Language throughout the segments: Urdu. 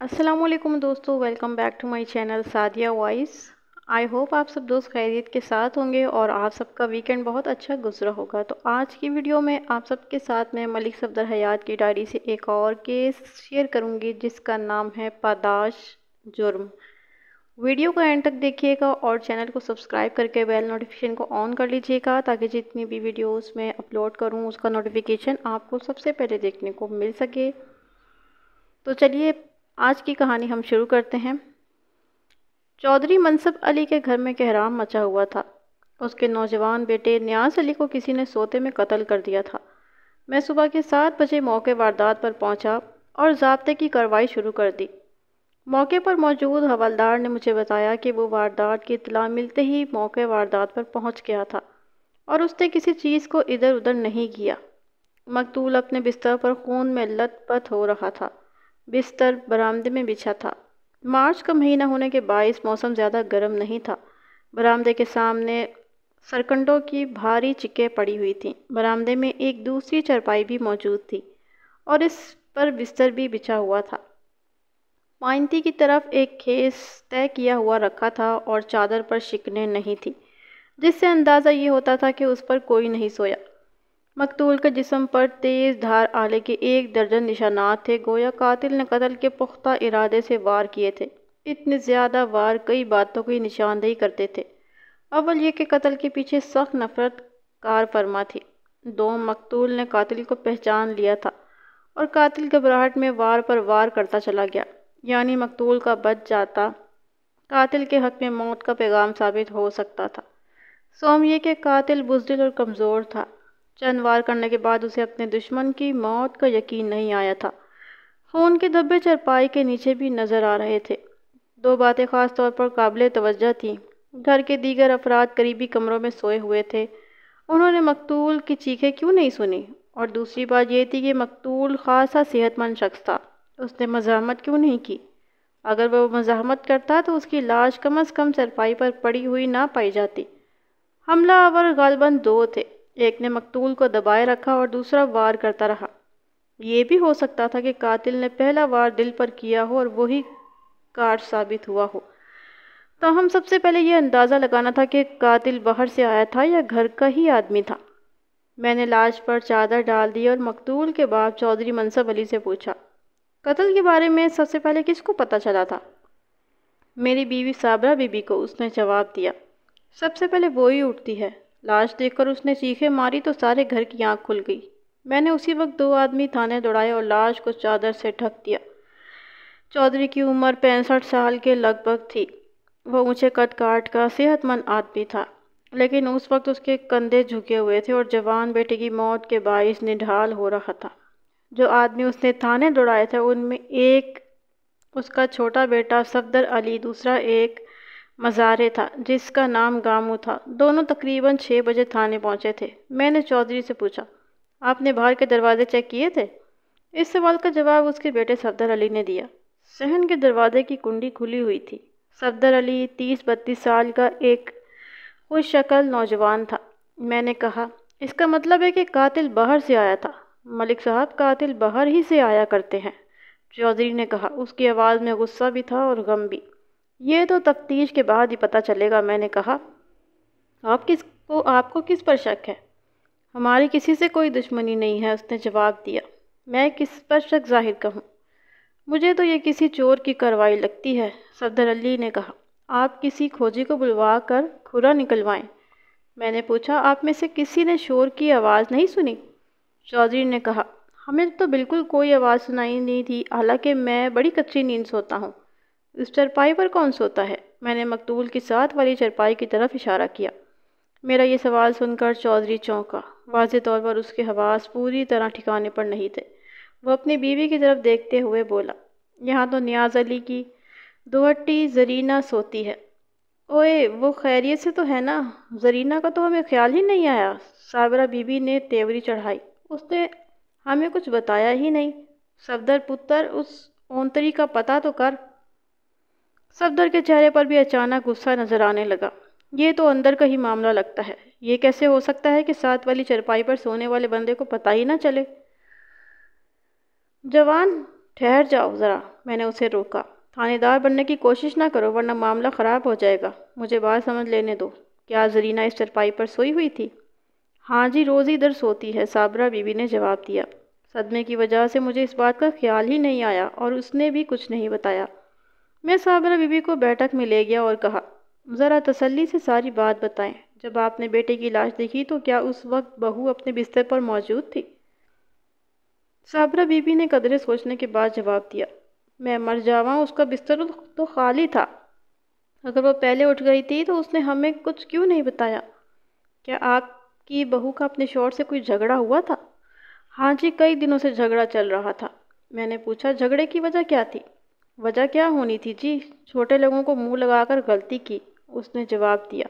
السلام علیکم دوستو، welcome back to my channel Sadia voice. I hope آپ سب دوست خیریت کے ساتھ ہوں گے اور آپ سب کا ویکنڈ بہت اچھا گزرا ہوگا۔ تو آج کی ویڈیو میں آپ سب کے ساتھ میں ملک صفدر حیات کی ڈائری سے ایک اور کیس شیئر کروں گی جس کا نام ہے پاداش جرم۔ ویڈیو کو اینڈ تک دیکھیے گا اور چینل کو سبسکرائب کر کے بیل نوٹیفیکیشن کو آن کر لیجیے گا تاکہ جتنی بھی ویڈیوز میں اپلوڈ کروں اس کا نوٹیفیکیشن آپ کو سب سے پہلے دیکھنے کو مل سکے۔ تو چلیے آج کی کہانی ہم شروع کرتے ہیں۔ چودھری منصب علی کے گھر میں کہرام مچا ہوا تھا۔ اس کے نوجوان بیٹے نیاز علی کو کسی نے سوتے میں قتل کر دیا تھا۔ میں صبح کے 7 بجے موقع واردات پر پہنچا اور ضابطے کی کارروائی شروع کر دی۔ موقع پر موجود حوالدار نے مجھے بتایا کہ وہ واردات کی اطلاع ملتے ہی موقع واردات پر پہنچ گیا تھا اور اس نے کسی چیز کو ادھر ادھر نہیں کیا۔ مقتول اپنے بستر پر خون میں لت پت ہو رہا تھا۔ بستر برآمدے میں بچھا تھا۔ مارچ کا مہینہ ہونے کے باعث موسم زیادہ گرم نہیں تھا۔ برآمدے کے سامنے سرکنڈوں کی بھاری چکیں پڑی ہوئی تھیں۔ برآمدے میں ایک دوسری چرپائی بھی موجود تھی اور اس پر بستر بھی بچھا ہوا تھا۔ مائنتی کی طرف ایک خیز طے کیا ہوا رکھا تھا اور چادر پر شکنیں نہیں تھی، جس سے اندازہ یہ ہوتا تھا کہ اس پر کوئی نہیں سویا۔ مقتول کے جسم پر تیز دھار آلے کے 1 درجن نشانات تھے، گویا قاتل نے قتل کے پختہ ارادے سے وار کیے تھے۔ اتنے زیادہ وار کئی باتوں کی نشاندہی کرتے تھے۔ اول یہ کہ قتل کے پیچھے سخت نفرت کار فرما تھی۔ دوم، مقتول نے قاتل کو پہچان لیا تھا اور قاتل گھبراہٹ میں وار پر وار کرتا چلا گیا، یعنی مقتول کا بچ جاتا قاتل کے حق میں موت کا پیغام ثابت ہو سکتا تھا۔ سوم، یہ کہ قاتل بزدل اور کمزور تھا۔ چند وار کرنے کے بعد اسے اپنے دشمن کی موت کا یقین نہیں آیا تھا۔ خون کے دھبے چرپائی کے نیچے بھی نظر آ رہے تھے۔ 2 باتیں خاص طور پر قابل توجہ تھیں۔ گھر کے دیگر افراد قریبی کمروں میں سوئے ہوئے تھے، انہوں نے مقتول کی چیخیں کیوں نہیں سنی؟ اور دوسری بات یہ تھی کہ مقتول خاصا صحت مند شخص تھا، اس نے مزاحمت کیوں نہیں کی؟ اگر وہ مزاحمت کرتا تو اس کی لاش کم از کم چرپائی پر پڑی ہوئی نہ پائی جاتی۔ حملہ آور غالباً 2 تھے، ایک نے مقتول کو دبائے رکھا اور دوسرا وار کرتا رہا۔ یہ بھی ہو سکتا تھا کہ قاتل نے پہلا وار دل پر کیا ہو اور وہی کارڈ ثابت ہوا ہو۔ تو ہم سب سے پہلے یہ اندازہ لگانا تھا کہ قاتل باہر سے آیا تھا یا گھر کا ہی آدمی تھا۔ میں نے لاش پر چادر ڈال دی اور مقتول کے باپ چودھری منصب علی سے پوچھا، قتل کے بارے میں سب سے پہلے کس کو پتہ چلا تھا؟ میری بیوی صابرہ بی بی کو، اس نے جواب دیا۔ سب سے پہلے وہی اٹھتی ہے۔ لاش دیکھ کر اس نے چیخیں ماری تو سارے گھر کی آنکھ کھل گئی۔ میں نے اسی وقت 2 آدمی تھانے دوڑائے اور لاش کو چادر سے ڈھک دیا۔ چودھری کی عمر 65 سال کے لگ بھگ تھی۔ وہ اونچے قد کاٹ کا صحت مند آدمی تھا، لیکن اس وقت اس کے کندھے جھکے ہوئے تھے اور جوان بیٹے کی موت کے باعث نڈھال ہو رہا تھا۔ جو آدمی اس نے تھانے دوڑائے تھے ان میں ایک اس کا چھوٹا بیٹا صفدر علی، دوسرا ایک مزارے تھا جس کا نام گامو تھا۔ دونوں تقریباً 6 بجے تھانے پہنچے تھے۔ میں نے چودھری سے پوچھا، آپ نے باہر کے دروازے چیک کیے تھے؟ اس سوال کا جواب اس کے بیٹے صفدر علی نے دیا۔ صحن کے دروازے کی کنڈی کھلی ہوئی تھی۔ صفدر علی 30-32 سال کا ایک خوش شکل نوجوان تھا۔ میں نے کہا، اس کا مطلب ہے کہ قاتل باہر سے آیا تھا؟ ملک صاحب، قاتل باہر ہی سے آیا کرتے ہیں، چودھری نے کہا۔ اس کی آواز میں غصہ بھی تھا اور غم بھی۔ یہ تو تفتیش کے بعد ہی پتہ چلے گا، میں نے کہا۔ آپ کو کس پر شک ہے؟ ہماری کسی سے کوئی دشمنی نہیں ہے، اس نے جواب دیا۔ میں کس پر شک ظاہر کروں؟ مجھے تو یہ کسی چور کی کارروائی لگتی ہے، صفدر علی نے کہا۔ آپ کسی کھوجی کو بلوا کر کھرا نکلوائیں۔ میں نے پوچھا، آپ میں سے کسی نے شور کی آواز نہیں سنی؟ چودھری نے کہا، ہمیں تو بالکل کوئی آواز سنائی نہیں تھی، حالانکہ میں بڑی کچی نیند سوتا ہوں۔ اس چرپائی پر کون سوتا ہے؟ میں نے مقتول کی ساتھ والی چرپائی کی طرف اشارہ کیا۔ میرا یہ سوال سن کر چودھری چونکا۔ واضح طور پر اس کے حواس پوری طرح ٹھکانے پر نہیں تھے۔ وہ اپنی بیوی کی طرف دیکھتے ہوئے بولا، یہاں تو نیاز علی کی دوہٹی زرینہ سوتی ہے۔ اوئے، وہ خیریت سے تو ہے نا؟ زرینہ کا تو ہمیں خیال ہی نہیں آیا۔ صابرہ بی بی نے تیوری چڑھائی، اس نے ہمیں کچھ بتایا ہی نہیں۔ صفدر پتر، اس اونتری کا پتہ تو کر۔ صفدر کے چہرے پر بھی اچانک غصہ نظر آنے لگا۔ یہ تو اندر کا ہی معاملہ لگتا ہے۔ یہ کیسے ہو سکتا ہے کہ ساتھ والی چرپائی پر سونے والے بندے کو پتہ ہی نہ چلے؟ جوان ٹھہر جاؤ ذرا، میں نے اسے روکا۔ تھانے دار بننے کی کوشش نہ کرو ورنہ معاملہ خراب ہو جائے گا، مجھے بات سمجھ لینے دو۔ کیا زرینہ اس چرپائی پر سوئی ہوئی تھی؟ ہاں جی، روز ادھر سوتی ہے، صابرہ بی بی نے جواب دیا۔ صدمے کی وجہ سے مجھے اس بات کا خیال ہی نہیں آیا اور اس نے بھی کچھ نہیں بتایا۔ میں صابرہ بی بی کو بیٹھک میں لے گیا اور کہا، ذرا تسلی سے ساری بات بتائیں، جب آپ نے بیٹے کی لاش دیکھی تو کیا اس وقت بہو اپنے بستر پر موجود تھی؟ صابرہ بی بی نے قدرے سوچنے کے بعد جواب دیا، میں مر جاواں، اس کا بستر تو خالی تھا۔ اگر وہ پہلے اٹھ گئی تھی تو اس نے ہمیں کچھ کیوں نہیں بتایا؟ کیا آپ کی بہو کا اپنے شوہر سے کوئی جھگڑا ہوا تھا؟ ہاں جی، کئی دنوں سے جھگڑا چل رہا تھا۔ میں نے پوچھا، جھگڑے کی وجہ کیا تھی؟ وجہ کیا ہونی تھی جی، چھوٹے لوگوں کو منہ لگا کر غلطی کی، اس نے جواب دیا۔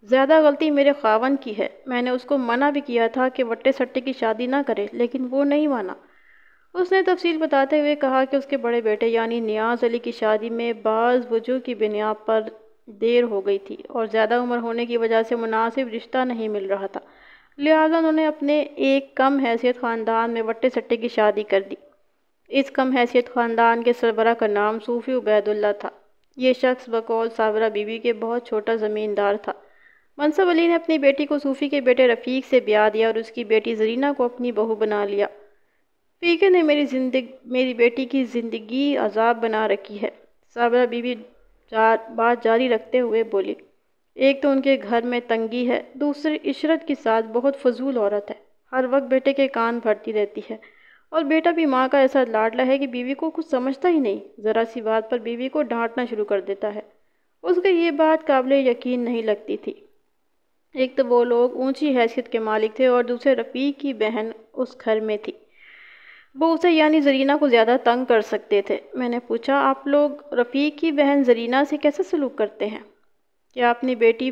زیادہ غلطی میرے خاوند کی ہے، میں نے اس کو منع بھی کیا تھا کہ وٹے سٹے کی شادی نہ کرے، لیکن وہ نہیں مانا۔ اس نے تفصیل بتاتے ہوئے کہا کہ اس کے بڑے بیٹے یعنی نیاز علی کی شادی میں بعض وجوہ کی بنیاد پر دیر ہو گئی تھی اور زیادہ عمر ہونے کی وجہ سے مناسب رشتہ نہیں مل رہا تھا، لہٰذا انہوں نے اپنے ایک کم حیثیت خاندان میں وٹے سٹے کی شادی کر دی۔ اس کم حیثیت خاندان کے سربراہ کا نام صوفی عبید اللہ تھا۔ یہ شخص بقول صابرہ بی بی کے بہت چھوٹا زمیندار تھا۔ منصب علی نے اپنی بیٹی کو صوفی کے بیٹے رفیق سے بیاہ دیا اور اس کی بیٹی زرینہ کو اپنی بہو بنا لیا۔ فیقے نے میری بیٹی کی زندگی عذاب بنا رکھی ہے، صابرہ بی بی بات جاری رکھتے ہوئے بولی۔ ایک تو ان کے گھر میں تنگی ہے، دوسری عشرت کی ساتھ بہت فضول عورت ہے، ہر وقت بیٹے کے کان بھرتی رہتی ہے، اور بیٹا بھی ماں کا ایسا لاڈلا ہے کہ بیوی کو کچھ سمجھتا ہی نہیں، ذرا سی بات پر بیوی کو ڈانٹنا شروع کر دیتا ہے۔ اس کو یہ بات قابل یقین نہیں لگتی تھی۔ ایک تو وہ لوگ اونچی حیثیت کے مالک تھے اور دوسرے رفیق کی بہن اس گھر میں تھی، وہ اسے یعنی زرینہ کو زیادہ تنگ کر سکتے تھے۔ میں نے پوچھا، آپ لوگ رفیق کی بہن زرینہ سے کیسے سلوک کرتے ہیں؟ کیا اپنی بیٹی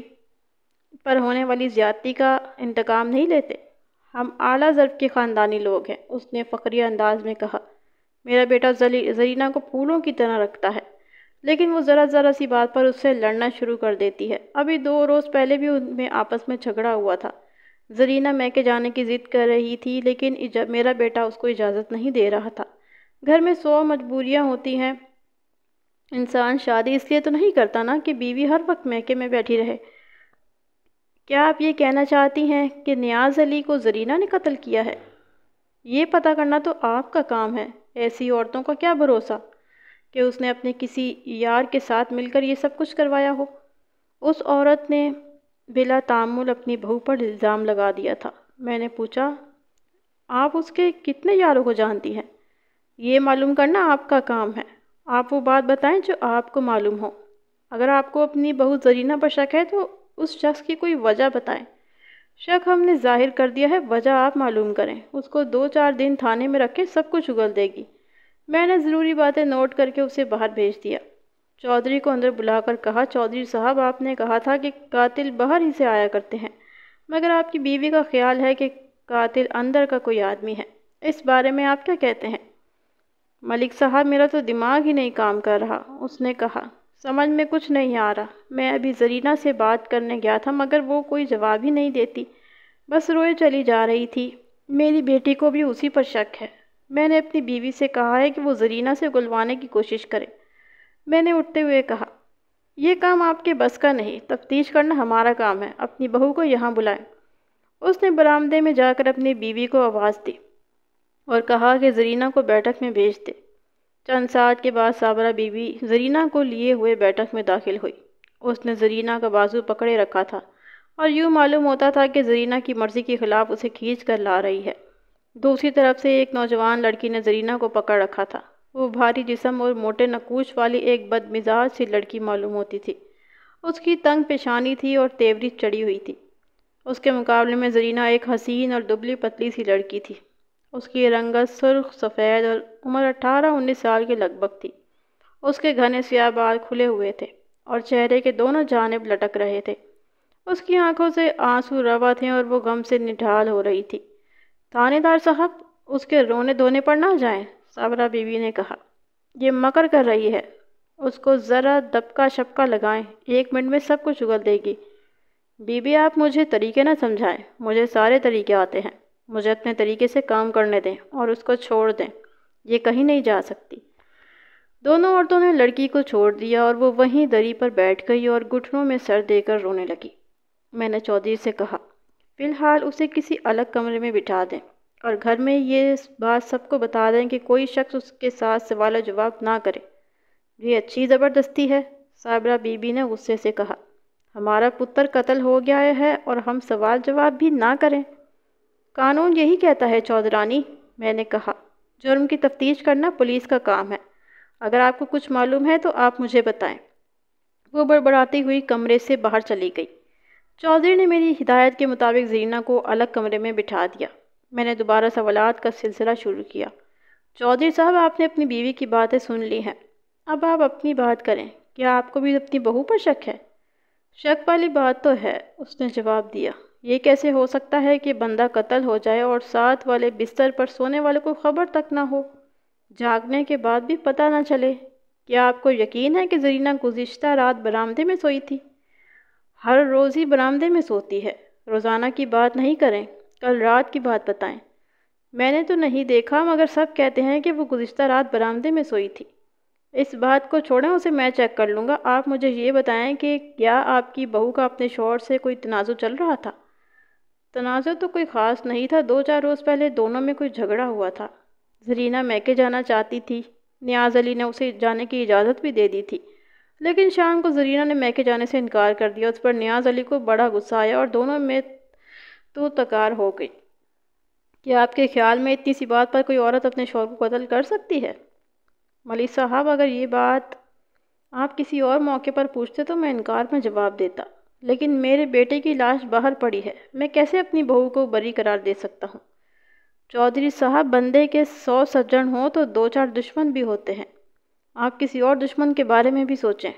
پر ہونے والی زیادتی کا انتقام نہیں لیتے؟ ہم اعلیٰ ضرب کے خاندانی لوگ ہیں، اس نے فخریہ انداز میں کہا۔ میرا بیٹا زرینہ کو پھولوں کی طرح رکھتا ہے، لیکن وہ ذرا سی بات پر اس سے لڑنا شروع کر دیتی ہے۔ ابھی 2 روز پہلے بھی ان میں آپس میں جھگڑا ہوا تھا۔ زرینہ میکے جانے کی ضد کر رہی تھی، لیکن میرا بیٹا اس کو اجازت نہیں دے رہا تھا۔ گھر میں 100 مجبوریاں ہوتی ہیں، انسان شادی اس لیے تو نہیں کرتا نا کہ بیوی ہر وقت میکے میں بیٹھی رہے۔ کیا آپ یہ کہنا چاہتی ہیں کہ نیاز علی کو زرینہ نے قتل کیا ہے؟ یہ پتہ کرنا تو آپ کا کام ہے، ایسی عورتوں کا کیا بھروسہ کہ اس نے اپنے کسی یار کے ساتھ مل کر یہ سب کچھ کروایا ہو۔ اس عورت نے بلا تعمل اپنی بہو پر الزام لگا دیا تھا۔ میں نے پوچھا، آپ اس کے کتنے یاروں کو جانتی ہیں؟ یہ معلوم کرنا آپ کا کام ہے، آپ وہ بات بتائیں جو آپ کو معلوم ہو۔ اگر آپ کو اپنی بہو زرینہ پر شک ہے تو اس شخص کی کوئی وجہ بتائیں۔ شک ہم نے ظاہر کر دیا ہے، وجہ آپ معلوم کریں۔ اس کو 2-4 دن تھانے میں رکھیں، سب کچھ اگل دے گی۔ میں نے ضروری باتیں نوٹ کر کے اسے باہر بھیج دیا۔ چودھری کو اندر بلا کر کہا، چودھری صاحب، آپ نے کہا تھا کہ قاتل باہر ہی سے آیا کرتے ہیں، مگر آپ کی بیوی کا خیال ہے کہ قاتل اندر کا کوئی آدمی ہے، اس بارے میں آپ کیا کہتے ہیں؟ ملک صاحب، میرا تو دماغ ہی نہیں کام کر رہا، اس نے کہا، سمجھ میں کچھ نہیں آ رہا۔ میں ابھی زرینہ سے بات کرنے گیا تھا مگر وہ کوئی جواب ہی نہیں دیتی، بس روئے چلی جا رہی تھی۔ میری بیٹی کو بھی اسی پر شک ہے۔ میں نے اپنی بیوی سے کہا ہے کہ وہ زرینہ سے گلوانے کی کوشش کرے۔ میں نے اٹھتے ہوئے کہا، یہ کام آپ کے بس کا نہیں، تفتیش کرنا ہمارا کام ہے، اپنی بہو کو یہاں بلائیں۔ اس نے برآمدے میں جا کر اپنی بیوی کو آواز دی اور کہا کہ زرینہ کو بیٹھک میں بھیج دے۔ چند ساعت کے بعد صابرہ بی بی زرینہ کو لیے ہوئے بیٹھک میں داخل ہوئی۔ اس نے زرینہ کا بازو پکڑے رکھا تھا اور یوں معلوم ہوتا تھا کہ زرینہ کی مرضی کے خلاف اسے کھینچ کر لا رہی ہے۔ دوسری طرف سے ایک نوجوان لڑکی نے زرینہ کو پکڑ رکھا تھا۔ وہ بھاری جسم اور موٹے نقوش والی ایک بدمزاج سی لڑکی معلوم ہوتی تھی۔ اس کی تنگ پیشانی تھی اور تیوری چڑھی ہوئی تھی۔ اس کے مقابلے میں زرینہ ایک حسین اور دبلی پتلی سی لڑکی تھی۔ اس کی رنگت سرخ سفید اور عمر 18-19 سال کے لگ بھگ تھی۔ اس کے گھنے سیاہ بال کھلے ہوئے تھے اور چہرے کے دونوں جانب لٹک رہے تھے۔ اس کی آنکھوں سے آنسو روا تھے اور وہ غم سے نڈھال ہو رہی تھی۔ تھانے دار صاحب، اس کے رونے دھونے پر نہ جائیں، صابرہ بی بی نے کہا، یہ مکر کر رہی ہے، اس کو ذرا دبکا شپکا لگائیں، 1 منٹ میں سب کچھ اگل دے گی۔ بی بی، آپ مجھے طریقے نہ سمجھائیں، مجھے سارے طریقے آتے ہیں، مجھے اپنے طریقے سے کام کرنے دیں اور اس کو چھوڑ دیں۔ یہ کہیں نہیں جا سکتی۔ دونوں عورتوں نے لڑکی کو چھوڑ دیا اور وہ وہیں دری پر بیٹھ گئی اور گھٹنوں میں سر دے کر رونے لگی۔ میں نے چودھری سے کہا، فی الحال اسے کسی الگ کمرے میں بٹھا دیں اور گھر میں یہ بات سب کو بتا دیں کہ کوئی شخص اس کے ساتھ سوال و جواب نہ کرے۔ یہ اچھی زبردستی ہے، صابرہ بی بی نے غصے سے کہا۔ ہمارا پتر قتل ہو گیا ہے اور ہم سوال جواب بھی نہ کریں؟ قانون یہی کہتا ہے چودھرانی، میں نے کہا۔ جرم کی تفتیش کرنا پولیس کا کام ہے۔ اگر آپ کو کچھ معلوم ہے تو آپ مجھے بتائیں۔ وہ بڑبڑاتی ہوئی کمرے سے باہر چلی گئی۔ چودھری نے میری ہدایت کے مطابق زرینہ کو الگ کمرے میں بٹھا دیا۔ میں نے دوبارہ سوالات کا سلسلہ شروع کیا۔ چودھری صاحب، آپ نے اپنی بیوی کی باتیں سن لی ہیں، اب آپ اپنی بات کریں۔ کیا آپ کو بھی اپنی بہو پر شک ہے؟ شک والی بات تو ہے، اس نے جواب دیا۔ یہ کیسے ہو سکتا ہے کہ بندہ قتل ہو جائے اور ساتھ والے بستر پر سونے والے کو خبر تک نہ ہو، جاگنے کے بعد بھی پتہ نہ چلے؟ کیا آپ کو یقین ہے کہ زرینہ گزشتہ رات برآمدے میں سوئی تھی؟ ہر روز ہی برآمدے میں سوتی ہے، روزانہ کی بات نہیں کریں، کل رات کی بات بتائیں۔ میں نے تو نہیں دیکھا، مگر سب کہتے ہیں کہ وہ گزشتہ رات برآمدے میں سوئی تھی۔ اس بات کو چھوڑیں، اسے میں چیک کر لوں گا۔ آپ مجھے یہ بتائیں کہ کیا آپ کی بہو کا اپنے شوہر سے کوئی تنازع چل رہا تھا؟ تنازع تو کوئی خاص نہیں تھا، 2-4 روز پہلے دونوں میں کوئی جھگڑا ہوا تھا۔ زرینہ میکے جانا چاہتی تھی، نیاز علی نے اسے جانے کی اجازت بھی دے دی تھی، لیکن شام کو زرینہ نے میکے جانے سے انکار کر دیا۔ اس پر نیاز علی کو بڑا غصہ آیا اور دونوں میں تو تکرار ہو گئی۔ کیا آپ کے خیال میں اتنی سی بات پر کوئی عورت اپنے شوہر کو قتل کر سکتی ہے؟ ملک صاحب، اگر یہ بات آپ کسی اور موقع پر پوچھتے تو میں انکار میں جواب دیتا، لیکن میرے بیٹے کی لاش باہر پڑی ہے، میں کیسے اپنی بہو کو بری قرار دے سکتا ہوں؟ چودھری صاحب، بندے کے 100 سجن ہوں تو 2-4 دشمن بھی ہوتے ہیں۔ آپ کسی اور دشمن کے بارے میں بھی سوچیں۔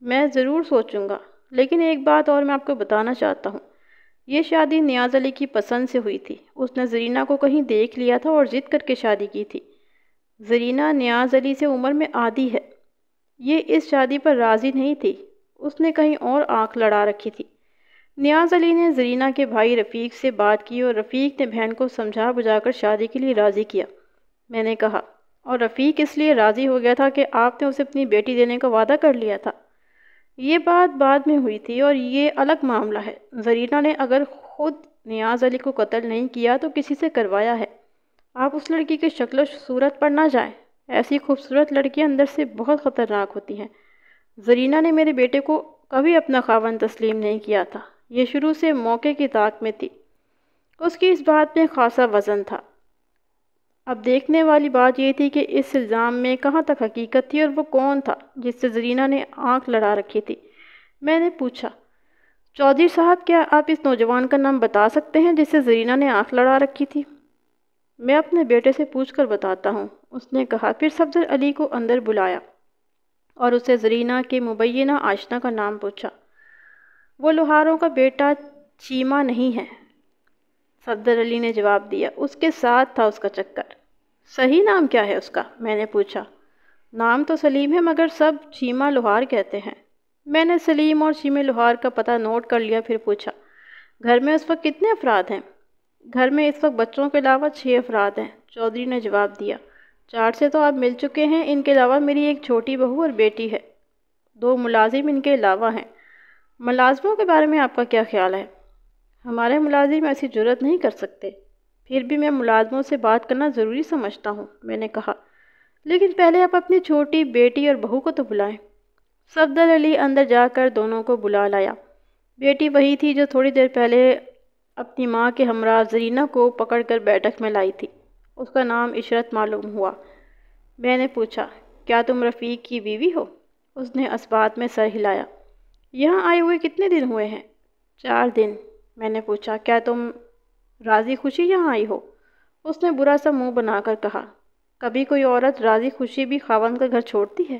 میں ضرور سوچوں گا، لیکن ایک بات اور میں آپ کو بتانا چاہتا ہوں۔ یہ شادی نیاز علی کی پسند سے ہوئی تھی۔ اس نے زرینہ کو کہیں دیکھ لیا تھا اور ضد کر کے شادی کی تھی۔ زرینہ نیاز علی سے عمر میں آدھی ہے۔ یہ اس شادی پر راضی نہیں تھی، اس نے کہیں اور آنکھ لڑا رکھی تھی۔ نیاز علی نے زرینہ کے بھائی رفیق سے بات کی اور رفیق نے بہن کو سمجھا بجھا کر شادی کے لیے راضی کیا۔ میں نے کہا، اور رفیق اس لیے راضی ہو گیا تھا کہ آپ نے اسے اپنی بیٹی دینے کا وعدہ کر لیا تھا؟ یہ بات بعد میں ہوئی تھی اور یہ الگ معاملہ ہے۔ زرینہ نے اگر خود نیاز علی کو قتل نہیں کیا تو کسی سے کروایا ہے۔ آپ اس لڑکی کی شکل و صورت پر نہ جائیں، ایسی خوبصورت لڑکیاں اندر سے بہت خطرناک ہوتی ہیں۔ زرینہ نے میرے بیٹے کو کبھی اپنا خاوند تسلیم نہیں کیا تھا، یہ شروع سے موقع کی طاق میں تھی۔ اس کی اس بات میں خاصا وزن تھا۔ اب دیکھنے والی بات یہ تھی کہ اس الزام میں کہاں تک حقیقت تھی اور وہ کون تھا جس سے زرینہ نے آنکھ لڑا رکھی تھی۔ میں نے پوچھا، چودھری صاحب، کیا آپ اس نوجوان کا نام بتا سکتے ہیں جس سے زرینہ نے آنکھ لڑا رکھی تھی؟ میں اپنے بیٹے سے پوچھ کر بتاتا ہوں، اس نے کہا۔ پھر صفدر علی کو اندر بلایا اور اسے زرینہ کے مبینہ آشنا کا نام پوچھا۔ وہ لوہاروں کا بیٹا چیمہ نہیں ہے، صفدر علی نے جواب دیا۔ اس کے ساتھ تھا اس کا چکر۔ صحیح نام کیا ہے اس کا؟ میں نے پوچھا۔ نام تو سلیم ہے، مگر سب چیمہ لوہار کہتے ہیں۔ میں نے سلیم اور چیمہ لوہار کا پتہ نوٹ کر لیا، پھر پوچھا، گھر میں اس وقت کتنے افراد ہیں؟ گھر میں اس وقت بچوں کے علاوہ 6 افراد ہیں، چودھری نے جواب دیا۔ 4 سے تو آپ مل چکے ہیں، ان کے علاوہ میری ایک چھوٹی بہو اور بیٹی ہے۔ 2 ملازم ان کے علاوہ ہیں۔ ملازموں کے بارے میں آپ کا کیا خیال ہے؟ ہمارے ملازم ایسی جرات نہیں کر سکتے۔ پھر بھی میں ملازموں سے بات کرنا ضروری سمجھتا ہوں، میں نے کہا، لیکن پہلے آپ اپنی چھوٹی بیٹی اور بہو کو تو بلائیں۔ صفدر علی اندر جا کر دونوں کو بلا لایا۔ بیٹی وہی تھی جو تھوڑی دیر پہلے اپنی ماں کے ہمراہ زرینہ کو پکڑ کر بیٹھک میں لائی تھی۔ اس کا نام عشرت معلوم ہوا۔ میں نے پوچھا، کیا تم رفیق کی بیوی ہو؟ اس نے اس بات میں سر ہلایا۔ یہاں آئے ہوئے کتنے دن ہوئے ہیں؟ 4 دن۔ میں نے پوچھا، کیا تم راضی خوشی یہاں آئی ہو؟ اس نے برا سا منہ بنا کر کہا، کبھی کوئی عورت راضی خوشی بھی خاوند کا گھر چھوڑتی ہے؟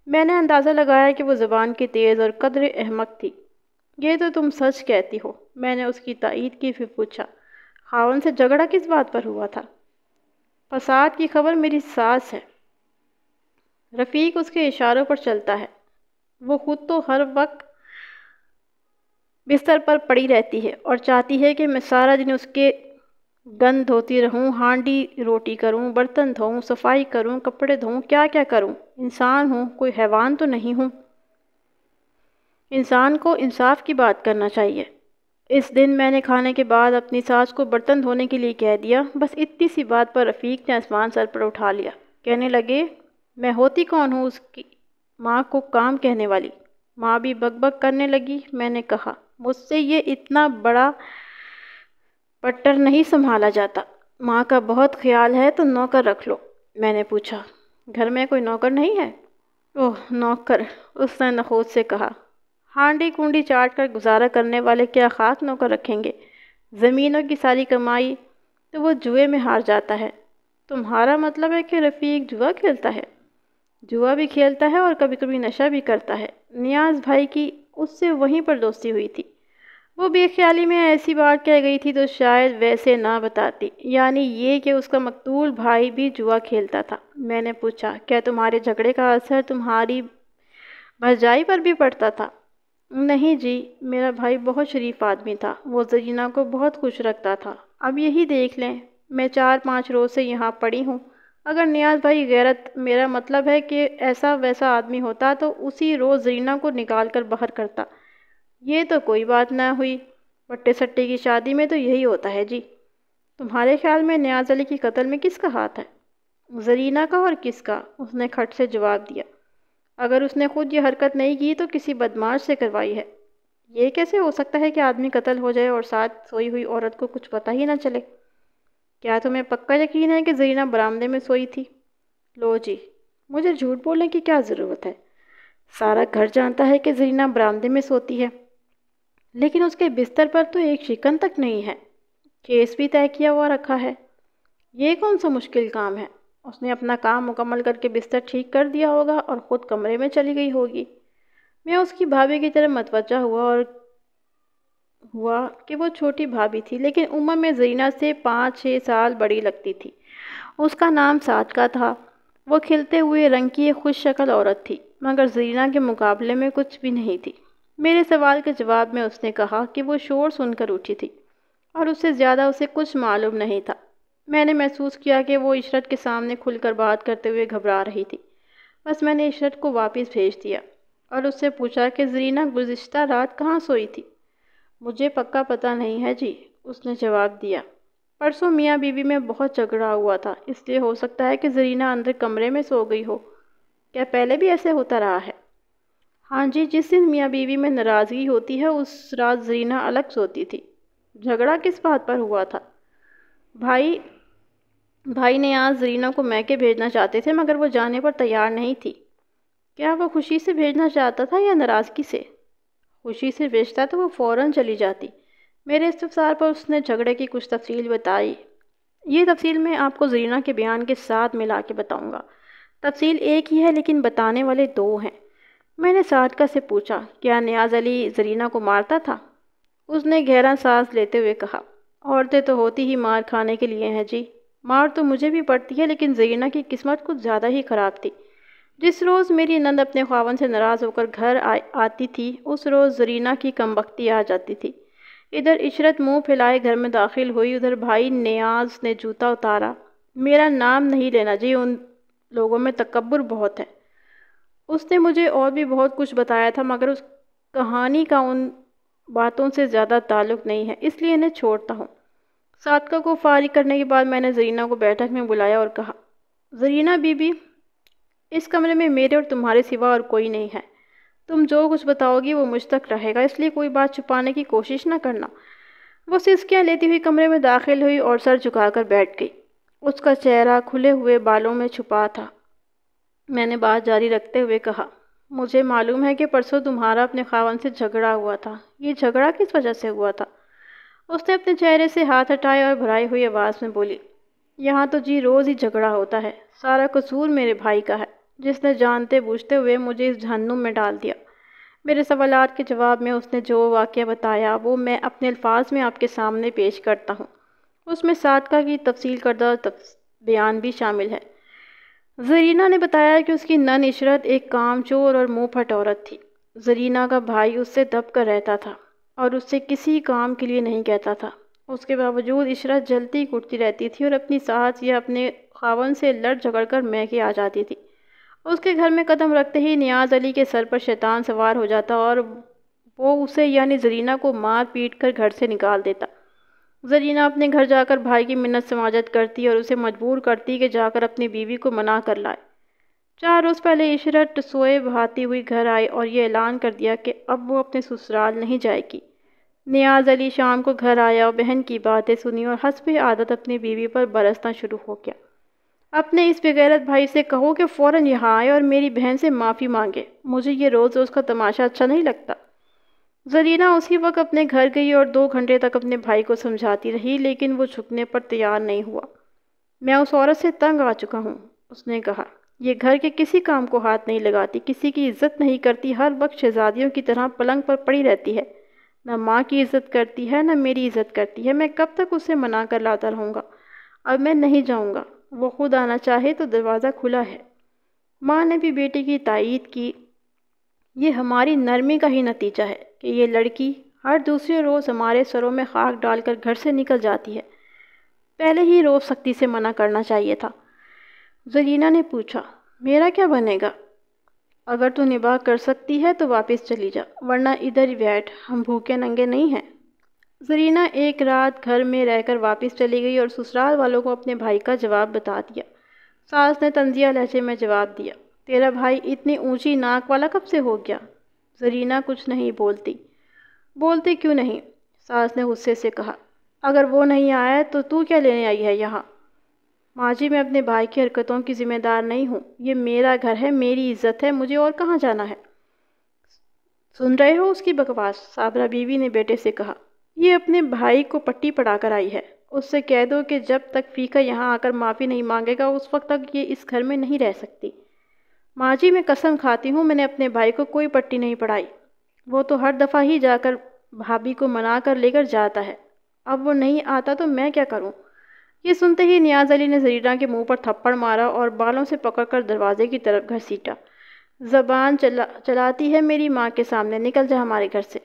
میں نے اندازہ لگایا کہ وہ زبان کی تیز اور قدر احمق تھی۔ یہ تو تم سچ کہتی ہو، میں نے اس کی تائید کی، پھر پوچھا، خاوند سے جھگڑا کس بات پر ہوا تھا؟ فساد کی خبر میری ساس ہے۔ رفیق اس کے اشاروں پر چلتا ہے۔ وہ خود تو ہر وقت بستر پر پڑی رہتی ہے اور چاہتی ہے کہ میں سارا دن اس کے گند دھوتی رہوں، ہانڈی روٹی کروں، برتن دھوؤں، صفائی کروں، کپڑے دھوؤں، کیا کیا کروں؟ انسان ہوں، کوئی حیوان تو نہیں ہوں۔ انسان کو انصاف کی بات کرنا چاہیے۔ اس دن میں نے کھانے کے بعد اپنی ساس کو برتن دھونے کے لیے کہہ دیا۔ بس اتنی سی بات پر رفیق نے آسمان سر پر اٹھا لیا۔ کہنے لگے، میں ہوتی کون ہوں اس کی ماں کو کام کہنے والی؟ ماں بھی بک بک کرنے لگی۔ میں نے کہا، مجھ سے یہ اتنا بڑا پٹر نہیں سنبھالا جاتا۔ ماں کا بہت خیال ہے تو نوکر رکھ لو۔ میں نے پوچھا، گھر میں کوئی نوکر نہیں ہے؟ اوہ نوکر، اس نے نخوت سے کہا، ہانڈی کنڈی چاٹ کر گزارا کرنے والے کیا خاص نوکر رکھیں گے؟ زمینوں کی ساری کمائی تو وہ جوئے میں ہار جاتا ہے۔ تمہارا مطلب ہے کہ رفیق جوا کھیلتا ہے؟ جوا بھی کھیلتا ہے اور کبھی کبھی نشہ بھی کرتا ہے۔ نیاز بھائی کی اس سے وہیں پر دوستی ہوئی تھی۔ وہ بے خیالی میں ایسی بات کہہ گئی تھی تو شاید ویسے نہ بتاتی، یعنی یہ کہ اس کا مقتول بھائی بھی جوا کھیلتا تھا۔ میں نے پوچھا، کیا تمہارے جھگڑے کا اثر تمہاری بھرجائی پر بھی پڑتا تھا؟ نہیں جی، میرا بھائی بہت شریف آدمی تھا، وہ زرینہ کو بہت خوش رکھتا تھا۔ اب یہی دیکھ لیں، میں 4-5 روز سے یہاں پڑی ہوں۔ اگر نیاز بھائی غیرت، میرا مطلب ہے کہ ایسا ویسا آدمی ہوتا تو اسی روز زرینہ کو نکال کر باہر کرتا۔ یہ تو کوئی بات نہ ہوئی، بٹے سٹے کی شادی میں تو یہی ہوتا ہے جی۔ تمہارے خیال میں نیاز علی کے قتل میں کس کا ہاتھ ہے؟ زرینہ کا اور کس کا؟ اس نے کھٹ سے جواب دیا۔ اگر اس نے خود یہ حرکت نہیں کی تو کسی بدماش سے کروائی ہے۔ یہ کیسے ہو سکتا ہے کہ آدمی قتل ہو جائے اور ساتھ سوئی ہوئی عورت کو کچھ پتہ ہی نہ چلے؟ کیا تمہیں پکا یقین ہے کہ زرینہ برآمدے میں سوئی تھی؟ لو جی، مجھے جھوٹ بولنے کی کیا ضرورت ہے؟ سارا گھر جانتا ہے کہ زرینہ برآمدے میں سوتی ہے، لیکن اس کے بستر پر تو ایک شکن تک نہیں ہے۔ کیس بھی طے کیا ہوا رکھا ہے۔ یہ کون سا مشکل کام ہے؟ اس نے اپنا کام مکمل کر کے بستر ٹھیک کر دیا ہوگا اور خود کمرے میں چلی گئی ہوگی۔ میں اس کی بھابھی کی طرف متوجہ ہوا کہ وہ چھوٹی بھابھی تھی، لیکن عمر میں زرینہ سے 5-6 سال بڑی لگتی تھی۔ اس کا نام صادقہ تھا۔ وہ کھلتے ہوئے رنگ کی ایک خوش شکل عورت تھی، مگر زرینہ کے مقابلے میں کچھ بھی نہیں تھی۔ میرے سوال کے جواب میں اس نے کہا کہ وہ شور سن کر اٹھی تھی اور اس سے زیادہ اسے کچھ معلوم نہیں تھا۔ میں نے محسوس کیا کہ وہ عشرت کے سامنے کھل کر بات کرتے ہوئے گھبرا رہی تھی۔ بس میں نے عشرت کو واپس بھیج دیا اور اس سے پوچھا کہ زرینہ گزشتہ رات کہاں سوئی تھی؟ مجھے پکا پتہ نہیں ہے جی، اس نے جواب دیا۔ پرسوں میاں بیوی میں بہت جھگڑا ہوا تھا، اس لیے ہو سکتا ہے کہ زرینہ اندر کمرے میں سو گئی ہو۔ کیا پہلے بھی ایسے ہوتا رہا ہے؟ ہاں جی، جس دن میاں بیوی میں ناراضگی ہوتی ہے اس رات زرینہ الگ سوتی تھی۔ جھگڑا کس بات پر ہوا تھا؟ بھائی نے آج زرینہ کو میکے بھیجنا چاہتے تھے، مگر وہ جانے پر تیار نہیں تھی۔ کیا وہ خوشی سے بھیجنا چاہتا تھا یا ناراضگی سے؟ خوشی سے بھیجتا تو وہ فوراً چلی جاتی۔ میرے استفسار پر اس نے جھگڑے کی کچھ تفصیل بتائی۔ یہ تفصیل میں آپ کو زرینہ کے بیان کے ساتھ ملا کے بتاؤں گا۔ تفصیل ایک ہی ہے لیکن بتانے والے دو ہیں۔ میں نے صادقہ سے پوچھا، کیا نیاز علی زرینہ کو مارتا تھا؟ اس نے گہرا سانس لیتے ہوئے کہا، عورتیں تو ہوتی ہی مار کھانے کے لیے ہیں جی۔ مار تو مجھے بھی پڑتی ہے، لیکن زرینہ کی قسمت کچھ زیادہ ہی خراب تھی۔ جس روز میری نند اپنے خاوند سے ناراض ہو کر گھر آتی تھی، اس روز زرینہ کی کمبختی آ جاتی تھی۔ ادھر عشرت منہ پھیلائے گھر میں داخل ہوئی، ادھر بھائی نیاز نے جوتا اتارا۔ میرا نام نہیں لینا جی، ان لوگوں میں تکبر بہت ہے۔ اس نے مجھے اور بھی بہت کچھ بتایا تھا، مگر اس کہانی کا ان باتوں سے زیادہ تعلق نہیں ہے، اس لیے انہیں چھوڑتا ہوں۔ صادقہ کو فارغ کرنے کے بعد میں نے زرینہ کو بیٹھک میں بلایا اور کہا، زرینہ بی بی، اس کمرے میں میرے اور تمہارے سوا اور کوئی نہیں ہے۔ تم جو کچھ بتاؤ گی وہ مجھ تک رہے گا، اس لیے کوئی بات چھپانے کی کوشش نہ کرنا۔ وہ سسکیاں لیتی ہوئی کمرے میں داخل ہوئی اور سر جھکا کر بیٹھ گئی۔ اس کا چہرہ کھلے ہوئے بالوں میں چھپا تھا۔ میں نے بات جاری رکھتے ہوئے کہا، مجھے معلوم ہے کہ پرسوں تمہارا اپنے خاوند سے جھگڑا ہوا تھا۔ یہ جھگڑا کس وجہ سے ہوا تھا؟ اس نے اپنے چہرے سے ہاتھ ہٹائے اور بھرائی ہوئی آواز میں بولی، یہاں تو جی روز ہی جھگڑا ہوتا ہے۔ سارا قصور میرے بھائی کا ہے، جس نے جانتے بوجھتے ہوئے مجھے اس جہنم میں ڈال دیا۔ میرے سوالات کے جواب میں اس نے جو واقعہ بتایا وہ میں اپنے الفاظ میں آپ کے سامنے پیش کرتا ہوں۔ اس میں صادقہ کی تفصیل کردہ بیان بھی شامل ہے۔ زرینہ نے بتایا کہ اس کی نند عشرت ایک کام چور اور منہ پھٹ عورت تھی۔ زرینہ کا بھائی اس سے دب کر رہتا تھا اور اس سے کسی کام کے لیے نہیں کہتا تھا۔ اس کے باوجود عشرت جلتی اٹھتی رہتی تھی اور اپنی ساس یا اپنے خاوند سے لڑ جھگڑ کر میکے آ جاتی تھی۔ اس کے گھر میں قدم رکھتے ہی نیاز علی کے سر پر شیطان سوار ہو جاتا اور وہ اسے یعنی زرینہ کو مار پیٹ کر گھر سے نکال دیتا۔ زرینہ اپنے گھر جا کر بھائی کی منت سماجت کرتی اور اسے مجبور کرتی کہ جا کر اپنی بیوی کو منا کر لائے۔ 4 روز پہلے عشرت سوئے بہاتی ہوئی گھر آئی اور یہ اعلان کر دیا کہ اب وہ اپنے سسرال نہیں جائے گی۔ نیاز علی شام کو گھر آیا اور بہن کی باتیں سنی اور حسب عادت اپنی بیوی پر برسنا شروع ہو گیا۔ اپنے اس بغیرت بھائی سے کہو کہ فوراً یہاں آئے اور میری بہن سے معافی مانگے، مجھے یہ روز روز کا تماشا اچھا نہیں لگتا۔ زرینہ اسی وقت اپنے گھر گئی اور 2 گھنٹے تک اپنے بھائی کو سمجھاتی رہی لیکن وہ جھکنے پر تیار نہیں ہوا۔ میں اس عورت سے تنگ آ چکا ہوں، اس نے کہا۔ یہ گھر کے کسی کام کو ہاتھ نہیں لگاتی، کسی کی عزت نہیں کرتی، ہر وقت شہزادیوں کی طرح پلنگ پر پڑی رہتی ہے، نہ ماں کی عزت کرتی ہے نہ میری عزت کرتی ہے۔ میں کب تک اسے منا کر لاتا رہوں گا؟ اب میں نہیں جاؤں گا، وہ خود آنا چاہے تو دروازہ کھلا ہے۔ ماں نے بھی بیٹی کی تائید کی۔ یہ ہماری نرمی کا ہی نتیجہ ہے کہ یہ لڑکی ہر دوسرے روز ہمارے سروں میں خاک ڈال کر گھر سے نکل جاتی ہے۔ پہلے ہی روز سختی سے منع کرنا چاہیے تھا۔ زرینہ نے پوچھا، میرا کیا بنے گا؟ اگر تو نباہ کر سکتی ہے تو واپس چلی جا، ورنہ ادھر ہی بیٹھ، ہم بھوکے ننگے نہیں ہیں۔ زرینہ ایک رات گھر میں رہ کر واپس چلی گئی اور سسرال والوں کو اپنے بھائی کا جواب بتا دیا۔ ساس نے طنزیہ لہجے میں جواب دیا، تیرا بھائی اتنی اونچی ناک والا کب سے ہو گیا؟ زرینہ کچھ نہیں بولتی۔ بولتی کیوں نہیں؟ ساس نے غصے سے کہا، اگر وہ نہیں آیا تو کیا لینے آئی ہے یہاں؟ ماں جی، میں اپنے بھائی کی حرکتوں کی ذمہ دار نہیں ہوں، یہ میرا گھر ہے، میری عزت ہے، مجھے اور کہاں جانا ہے؟ سن رہے ہو اس کی بکواس؟ صابرہ بیوی نے بیٹے سے کہا، یہ اپنے بھائی کو پٹی پڑھا کر آئی ہے، اس سے کہہ دو کہ جب تک فیقہ یہاں آ کر معافی نہیں مانگے گا اس وقت تک یہ اس گھر میں نہیں رہ سکتی۔ ماں جی، میں قسم کھاتی ہوں میں نے اپنے بھائی کو کوئی پٹی نہیں پڑھائی، وہ تو ہر دفعہ ہی جا کر بھابھی کو منا کر لے کر جاتا ہے، اب وہ نہیں آتا تو میں کیا کروں؟ یہ سنتے ہی نیاز علی نے زرینہ کے منہ پر تھپڑ مارا اور بالوں سے پکڑ کر دروازے کی طرف گھسیٹا۔ زبان چلاتی ہے میری ماں کے سامنے، نکل جا ہمارے گھر سے۔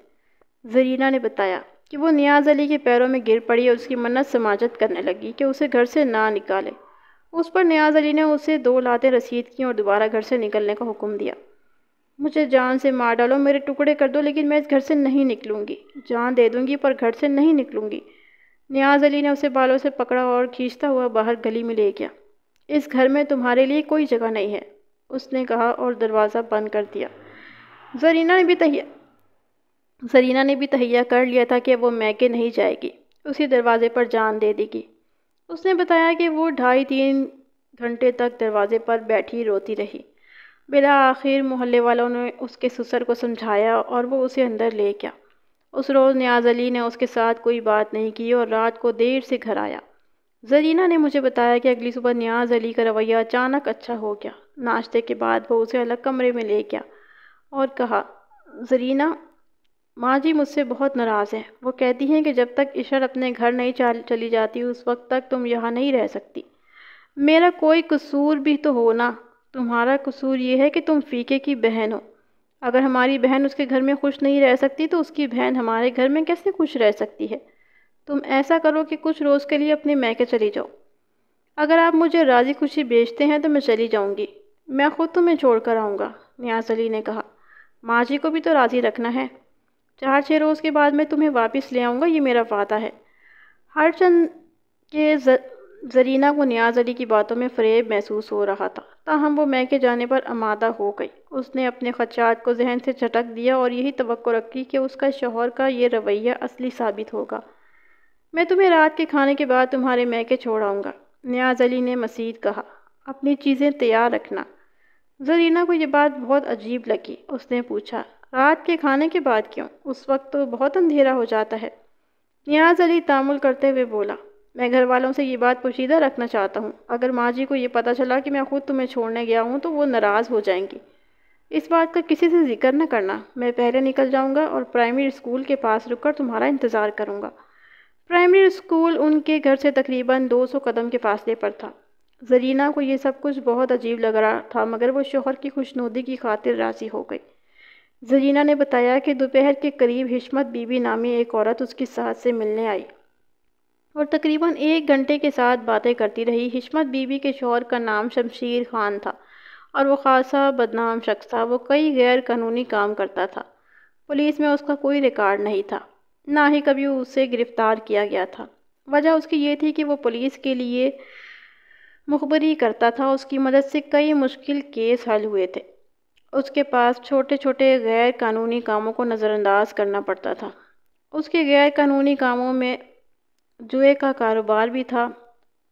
زرینہ نے بتایا کہ وہ نیاز علی کے پیروں میں گر پڑی اور اس کی منت سماجت کرنے لگی کہ اسے گھر سے نہ نکالے۔ اس پر نیاز علی نے اسے 2 لاتیں رسید کیں اور دوبارہ گھر سے نکلنے کا حکم دیا۔ مجھے جان سے مار ڈالو، میرے ٹکڑے کر دو، لیکن میں اس گھر سے نہیں نکلوں گی، جان دے دوں گی پر گھر سے نہیں نکلوں گی۔ نیاز علی نے اسے بالوں سے پکڑا اور کھینچتا ہوا باہر گلی میں لے گیا۔ اس گھر میں تمہارے لیے کوئی جگہ نہیں ہے، اس نے کہا اور دروازہ بند کر دیا۔ زرینہ نے بھی تہیہ کر لیا تھا کہ وہ میکے نہیں جائے گی، اسی دروازے پر جان دے دے گی۔ اس نے بتایا کہ وہ 2.5-3 گھنٹے تک دروازے پر بیٹھی روتی رہی۔ بالآخر محلے والوں نے اس کے سسر کو سمجھایا اور وہ اسے اندر لے گیا۔ اس روز نیاز علی نے اس کے ساتھ کوئی بات نہیں کی اور رات کو دیر سے گھر آیا۔ زرینہ نے مجھے بتایا کہ اگلی صبح نیاز علی کا رویہ اچانک اچھا ہو گیا۔ ناشتے کے بعد وہ اسے الگ کمرے میں لے گیا اور کہا، زرینہ، ماں جی مجھ سے بہت ناراض ہیں، وہ کہتی ہیں کہ جب تک عشرت اپنے گھر نہیں چلی جاتی اس وقت تک تم یہاں نہیں رہ سکتی۔ میرا کوئی قصور بھی تو ہو نا، تمہارا قصور یہ ہے کہ تم فیقے کی بہن ہو۔ اگر ہماری بہن اس کے گھر میں خوش نہیں رہ سکتی تو اس کی بہن ہمارے گھر میں کیسے خوش رہ سکتی ہے؟ تم ایسا کرو کہ کچھ روز کے لیے اپنے میکے چلی جاؤ۔ اگر آپ مجھے راضی خوشی بھیجتے ہیں تو میں چلی جاؤں گی، میں خود تمہیں چھوڑ کر آؤں گا، نیاز علی نے کہا۔ ماں جی کو بھی تو راضی رکھنا ہے، 4-6 روز کے بعد میں تمہیں واپس لے آؤں گا، یہ میرا وعدہ ہے۔ ہر چند کے زرینہ کو نیاز علی کی باتوں میں فریب محسوس ہو رہا تھا، تاہم وہ میکے جانے پر آمادہ ہو گئی۔ اس نے اپنے خدشات کو ذہن سے جھٹک دیا اور یہی توقع رکھی کہ اس کا شوہر کا یہ رویہ اصلی ثابت ہوگا۔ میں تمہیں رات کے کھانے کے بعد تمہارے میکے چھوڑ آؤں گا، نیاز علی نے مزید کہا، اپنی چیزیں تیار رکھنا۔ زرینہ کو یہ بات بہت عجیب لگی۔ اس نے پوچھا، رات کے کھانے کے بعد کیوں؟ اس وقت تو بہت اندھیرا ہو جاتا ہے۔ نیاز علی تامل کرتے ہوئے بولا، میں گھر والوں سے یہ بات پوشیدہ رکھنا چاہتا ہوں، اگر ماں جی کو یہ پتہ چلا کہ میں خود تمہیں چھوڑنے گیا ہوں تو وہ ناراض ہو جائیں گی۔ اس بات کا کسی سے ذکر نہ کرنا، میں پہلے نکل جاؤں گا اور پرائمری اسکول کے پاس رک کر تمہارا انتظار کروں گا۔ پرائمری اسکول ان کے گھر سے تقریباً 200 قدم کے فاصلے پر تھا۔ زرینہ کو یہ سب کچھ بہت عجیب لگ رہا تھا مگر وہ شوہر کی خوشنودی کی خاطر راضی ہو گئی۔ زرینہ نے بتایا کہ دوپہر کے قریب حشمت بی بی نامی ایک عورت اس کی ساس سے ملنے آئی۔ اور تقریباً 1 گھنٹے کے ساتھ باتیں کرتی رہی۔ حشمت بی بی کے شوہر کا نام شمشیر خان تھا اور وہ خاصا بدنام شخص تھا۔ وہ کئی غیر قانونی کام کرتا تھا۔ پولیس میں اس کا کوئی ریکارڈ نہیں تھا، نہ ہی کبھی اسے گرفتار کیا گیا تھا۔ وجہ اس کی یہ تھی کہ وہ پولیس کے لیے مخبری کرتا تھا۔ اس کی مدد سے کئی مشکل کیس حل ہوئے تھے۔ اس کے پاس چھوٹے چھوٹے غیر قانونی کاموں کو نظر انداز کرنا پڑتا تھا۔ اس کے غیر قانونی کاموں میں جوئے کا کاروبار بھی تھا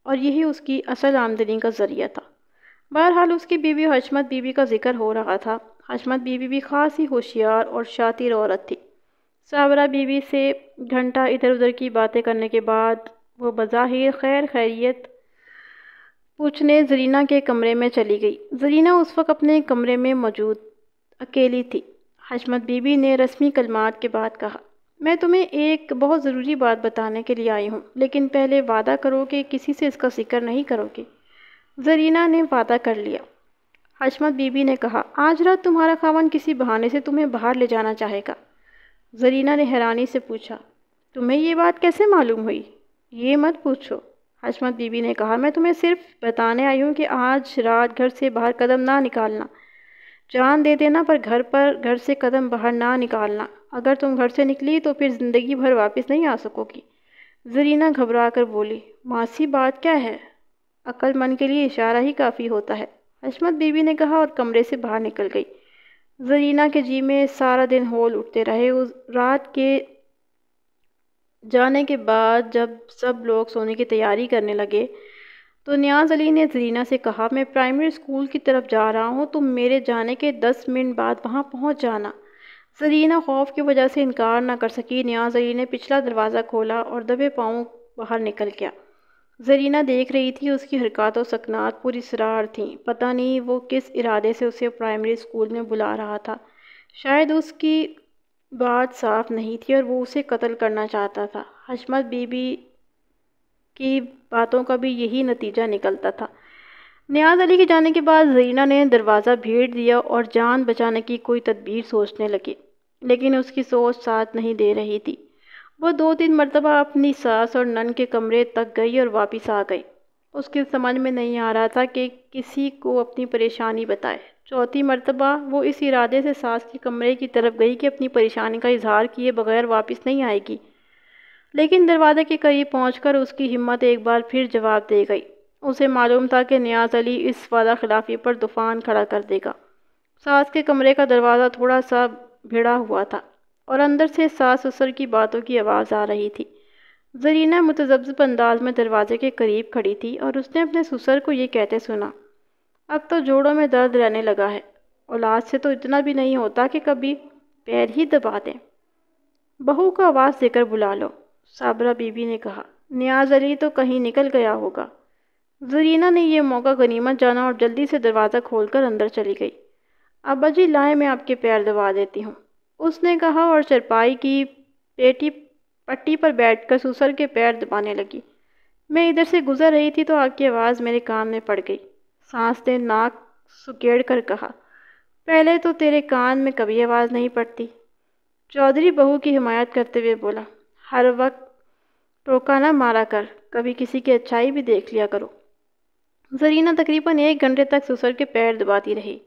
اور یہی اس کی اصل آمدنی کا ذریعہ تھا۔ بہرحال اس کی بیوی حشمت بی بی کا ذکر ہو رہا تھا۔ حشمت بی بی بھی خاصی ہوشیار اور شاطر عورت تھی۔ صابرہ بی بی سے گھنٹہ ادھر ادھر کی باتیں کرنے کے بعد وہ بظاہر خیر خیریت پوچھنے زرینہ کے کمرے میں چلی گئی۔ زرینہ اس وقت اپنے کمرے میں موجود اکیلی تھی۔ حشمت بی بی نے رسمی کلمات کے بعد کہا، میں تمہیں ایک بہت ضروری بات بتانے کے لیے آئی ہوں، لیکن پہلے وعدہ کرو کہ کسی سے اس کا ذکر نہیں کرو گی۔ زرینہ نے وعدہ کر لیا۔ حشمت بی بی نے کہا، آج رات تمہارا خاوند کسی بہانے سے تمہیں باہر لے جانا چاہے گا۔ زرینہ نے حیرانی سے پوچھا، تمہیں یہ بات کیسے معلوم ہوئی؟ یہ مت پوچھو، حشمت بی بی نے کہا، میں تمہیں صرف بتانے آئی ہوں کہ آج رات گھر سے باہر قدم نہ نکالنا۔ جان دے دینا پر گھر سے قدم باہر نہ نکالنا۔ اگر تم گھر سے نکلی تو پھر زندگی بھر واپس نہیں آ سکو گی۔ زرینہ گھبرا کر بولی، ماسی بات کیا ہے؟ عقل مند کے لیے اشارہ ہی کافی ہوتا ہے، حشمت بی بی نے کہا اور کمرے سے باہر نکل گئی۔ زرینہ کے جی میں سارا دن ہول اٹھتے رہے۔ اس رات کے جانے کے بعد جب سب لوگ سونے کی تیاری کرنے لگے تو نیاز علی نے زرینہ سے کہا، میں پرائمری اسکول کی طرف جا رہا ہوں، تم میرے جانے کے 10 منٹ بعد وہاں پہنچ جانا۔ زرینہ خوف کی وجہ سے انکار نہ کر سکی۔ نیاز علی نے پچھلا دروازہ کھولا اور دبے پاؤں باہر نکل گیا۔ زرینہ دیکھ رہی تھی، اس کی حرکات و سکنات پوری اسرار تھیں۔ پتہ نہیں وہ کس ارادے سے اسے پرائمری اسکول میں بلا رہا تھا۔ شاید اس کی بات صاف نہیں تھی اور وہ اسے قتل کرنا چاہتا تھا۔ حشمت بی بی کی باتوں کا بھی یہی نتیجہ نکلتا تھا۔ نیاز علی کے جانے کے بعد زرینہ نے دروازہ بھیڑ دیا اور جان بچانے کی کوئی تدبیر سوچنے لگی، لیکن اس کی سوچ ساتھ نہیں دے رہی تھی۔ وہ 2-3 مرتبہ اپنی ساس اور نن کے کمرے تک گئی اور واپس آ گئی۔ اس کے سمجھ میں نہیں آ رہا تھا کہ کسی کو اپنی پریشانی بتائے۔ 4تھی مرتبہ وہ اس ارادے سے ساس کے کمرے کی طرف گئی کہ اپنی پریشانی کا اظہار کیے بغیر واپس نہیں آئے گی، لیکن دروازے کے قریب پہنچ کر اس کی ہمت ایک بار پھر جواب دے گئی۔ اسے معلوم تھا کہ نیاز علی اس وعدہ خلافی پر طوفان کھڑا کر دے گا۔ ساس کے کمرے کا دروازہ تھوڑا سا بھیڑا ہوا تھا اور اندر سے ساس سسر کی باتوں کی آواز آ رہی تھی۔ زرینہ متذبذب انداز میں دروازے کے قریب کھڑی تھی اور اس نے اپنے سسر کو یہ کہتے سنا، اب تو جوڑوں میں درد رہنے لگا ہے، اولاد سے تو اتنا بھی نہیں ہوتا کہ کبھی پیر ہی دبا دیں۔ بہو کو آواز دے کر بلا لو، صابرہ بی بی نے کہا، نیاز علی تو کہیں نکل گیا ہوگا۔ زرینہ نے یہ موقع غنیمت جانا اور جلدی سے دروازہ کھول کر اندر چلی گئی۔ ابا جی لائیں، میں آپ کے پیر دبا دیتی ہوں، اس نے کہا اور چرپائی کی پٹی پر بیٹھ کر سسر کے پیر دبانے لگی۔ میں ادھر سے گزر رہی تھی تو آپ کی آواز میرے کان میں پڑ گئی، سانس نے ناک سکیڑ کر کہا، پہلے تو تیرے کان میں کبھی آواز نہیں پڑتی۔ چودھری بہو کی حمایت کرتے ہوئے بولا، ہر وقت ٹوکا نہ مارا کر، کبھی کسی کی اچھائی بھی دیکھ لیا کرو۔ زرینہ تقریباً 1 گھنٹے تک سسر کے پیر دباتی رہی۔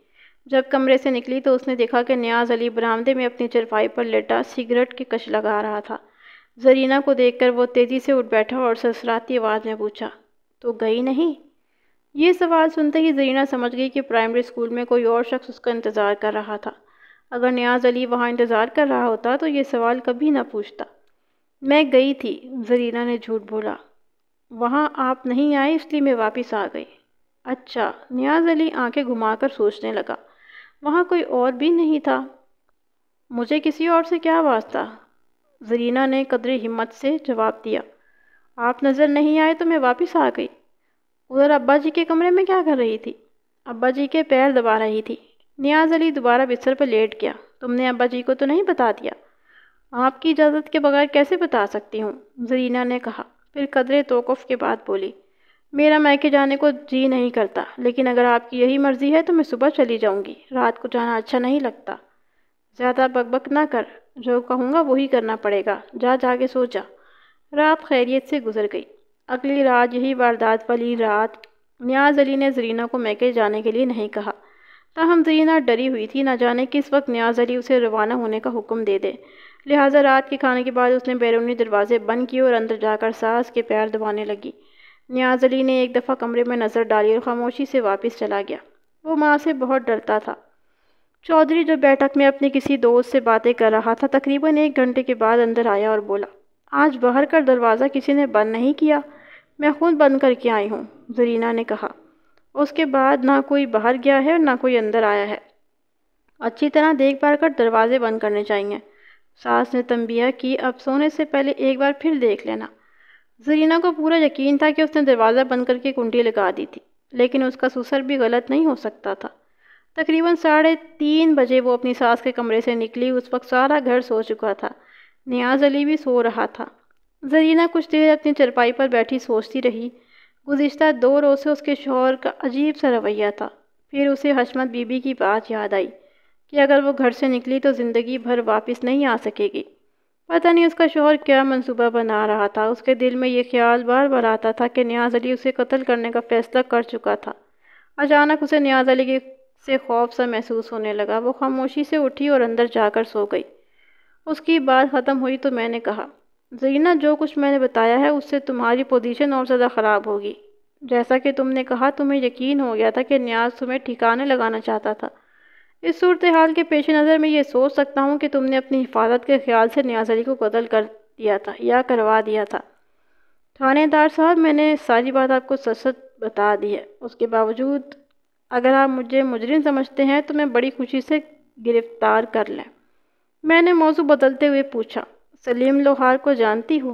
جب کمرے سے نکلی تو اس نے دیکھا کہ نیاز علی برآمدے میں اپنی چرپائی پر لیٹا سگریٹ کی کش لگا رہا تھا۔ زرینہ کو دیکھ کر وہ تیزی سے اٹھ بیٹھا اور سسراتی آواز میں پوچھا، تو گئی نہیں؟ یہ سوال سنتے ہی زرینہ سمجھ گئی کہ پرائمری اسکول میں کوئی اور شخص اس کا انتظار کر رہا تھا۔ اگر نیاز علی وہاں انتظار کر رہا ہوتا تو یہ سوال کبھی نہ پوچھتا۔ میں گئی تھی، زرینہ نے جھوٹ بولا، وہاں آپ نہیں آئے اس لیے میں واپس آ گئی۔ اچھا، نیاز علی آنکھیں گھما کر سوچنے لگا، وہاں کوئی اور بھی نہیں تھا؟ مجھے کسی اور سے کیا واسطہ؟ زرینہ نے قدرے ہمت سے جواب دیا، آپ نظر نہیں آئے تو میں واپس آ گئی۔ ادھر ابا جی کے کمرے میں کیا کر رہی تھی؟ ابا جی کے پیر دبا رہی تھی۔ نیاز علی دوبارہ بستر پر لیٹ گیا۔ تم نے ابا جی کو تو نہیں بتا دیا؟ آپ کی اجازت کے بغیر کیسے بتا سکتی ہوں؟ زرینہ نے کہا، پھر قدرے توقف کے بعد بولی، میرا میکے جانے کو جی نہیں کرتا، لیکن اگر آپ کی یہی مرضی ہے تو میں صبح چلی جاؤں گی، رات کو جانا اچھا نہیں لگتا۔ زیادہ بک بک نہ کر، جو کہوں گا وہی کرنا پڑے گا، جا کے سو جا۔ رات خیریت سے گزر گئی۔ اگلی رات یہی واردات والی رات نیاز علی نے زرینہ کو میکے جانے کے لیے نہیں کہا، تاہم زرینہ ڈری ہوئی تھی، نہ جانے کس وقت نیاز علی اسے روانہ ہونے کا حکم دے دے۔ لہٰذا رات کے کھانے کے بعد اس نے بیرونی دروازے بند کیے اور اندر جا کر ساس کے پیر دبانے لگی۔ نیاز علی نے ایک دفعہ کمرے میں نظر ڈالی اور خاموشی سے واپس چلا گیا۔ وہ ماں سے بہت ڈرتا تھا۔ چودھری جو بیٹھک میں اپنے کسی دوست سے باتیں کر رہا تھا، تقریباً 1 گھنٹے کے بعد اندر آیا اور بولا، آج باہر کا دروازہ کسی نے بند نہیں کیا؟ میں خود بند کر کے آئی ہوں، زرینہ نے کہا۔ اس کے بعد نہ کوئی باہر گیا ہے اور نہ کوئی اندر آیا ہے۔ اچھی طرح دیکھ بھال کر دروازے بند کرنے چاہیے۔ ساس نے تنبیہ کی، اب سونے سے پہلے ایک بار پھر دیکھ لینا۔ زرینہ کو پورا یقین تھا کہ اس نے دروازہ بند کر کے کنڈی لگا دی تھی، لیکن اس کا سسر بھی غلط نہیں ہو سکتا تھا۔ تقریباً 3:30 بجے وہ اپنی ساس کے کمرے سے نکلی۔ اس وقت سارا گھر سو چکا تھا، نیاز علی بھی سو رہا تھا۔ زرینہ کچھ دیر اپنی چرپائی پر بیٹھی سوچتی رہی۔ گزشتہ 2 روز سے اس کے شوہر کا عجیب سا رویہ تھا۔ پھر اسے حشمت بی بی کی بات یاد آئی کہ اگر وہ گھر سے نکلی تو زندگی بھر واپس نہیں آ سکے گی۔ پتہ نہیں اس کا شوہر کیا منصوبہ بنا رہا تھا۔ اس کے دل میں یہ خیال بار بار آتا تھا کہ نیاز علی اسے قتل کرنے کا فیصلہ کر چکا تھا۔ اچانک اسے نیاز علی سے خوف سا محسوس ہونے لگا۔ وہ خاموشی سے اٹھی اور اندر جا کر سو گئی۔ اس کی بات ختم ہوئی تو میں نے کہا، زرینہ، جو کچھ میں نے بتایا ہے اس سے تمہاری پوزیشن اور زیادہ خراب ہوگی۔ جیسا کہ تم نے کہا، تمہیں یقین ہو گیا تھا کہ نیاز تمہیں ٹھکانے لگانا چاہتا تھا۔ اس صورتحال کے پیش نظر میں یہ سوچ سکتا ہوں کہ تم نے اپنی حفاظت کے خیال سے نیاز علی کو قتل کر دیا تھا یا کروا دیا تھا۔ تھانے دار صاحب، میں نے ساری بات آپ کو سچ سچ بتا دی ہے۔ اس کے باوجود اگر آپ مجھے مجرم سمجھتے ہیں تو میں بڑی خوشی سے گرفتار کر لیں۔ میں نے موضوع بدلتے ہوئے پوچھا، سلیم لوہار کو جانتی ہو؟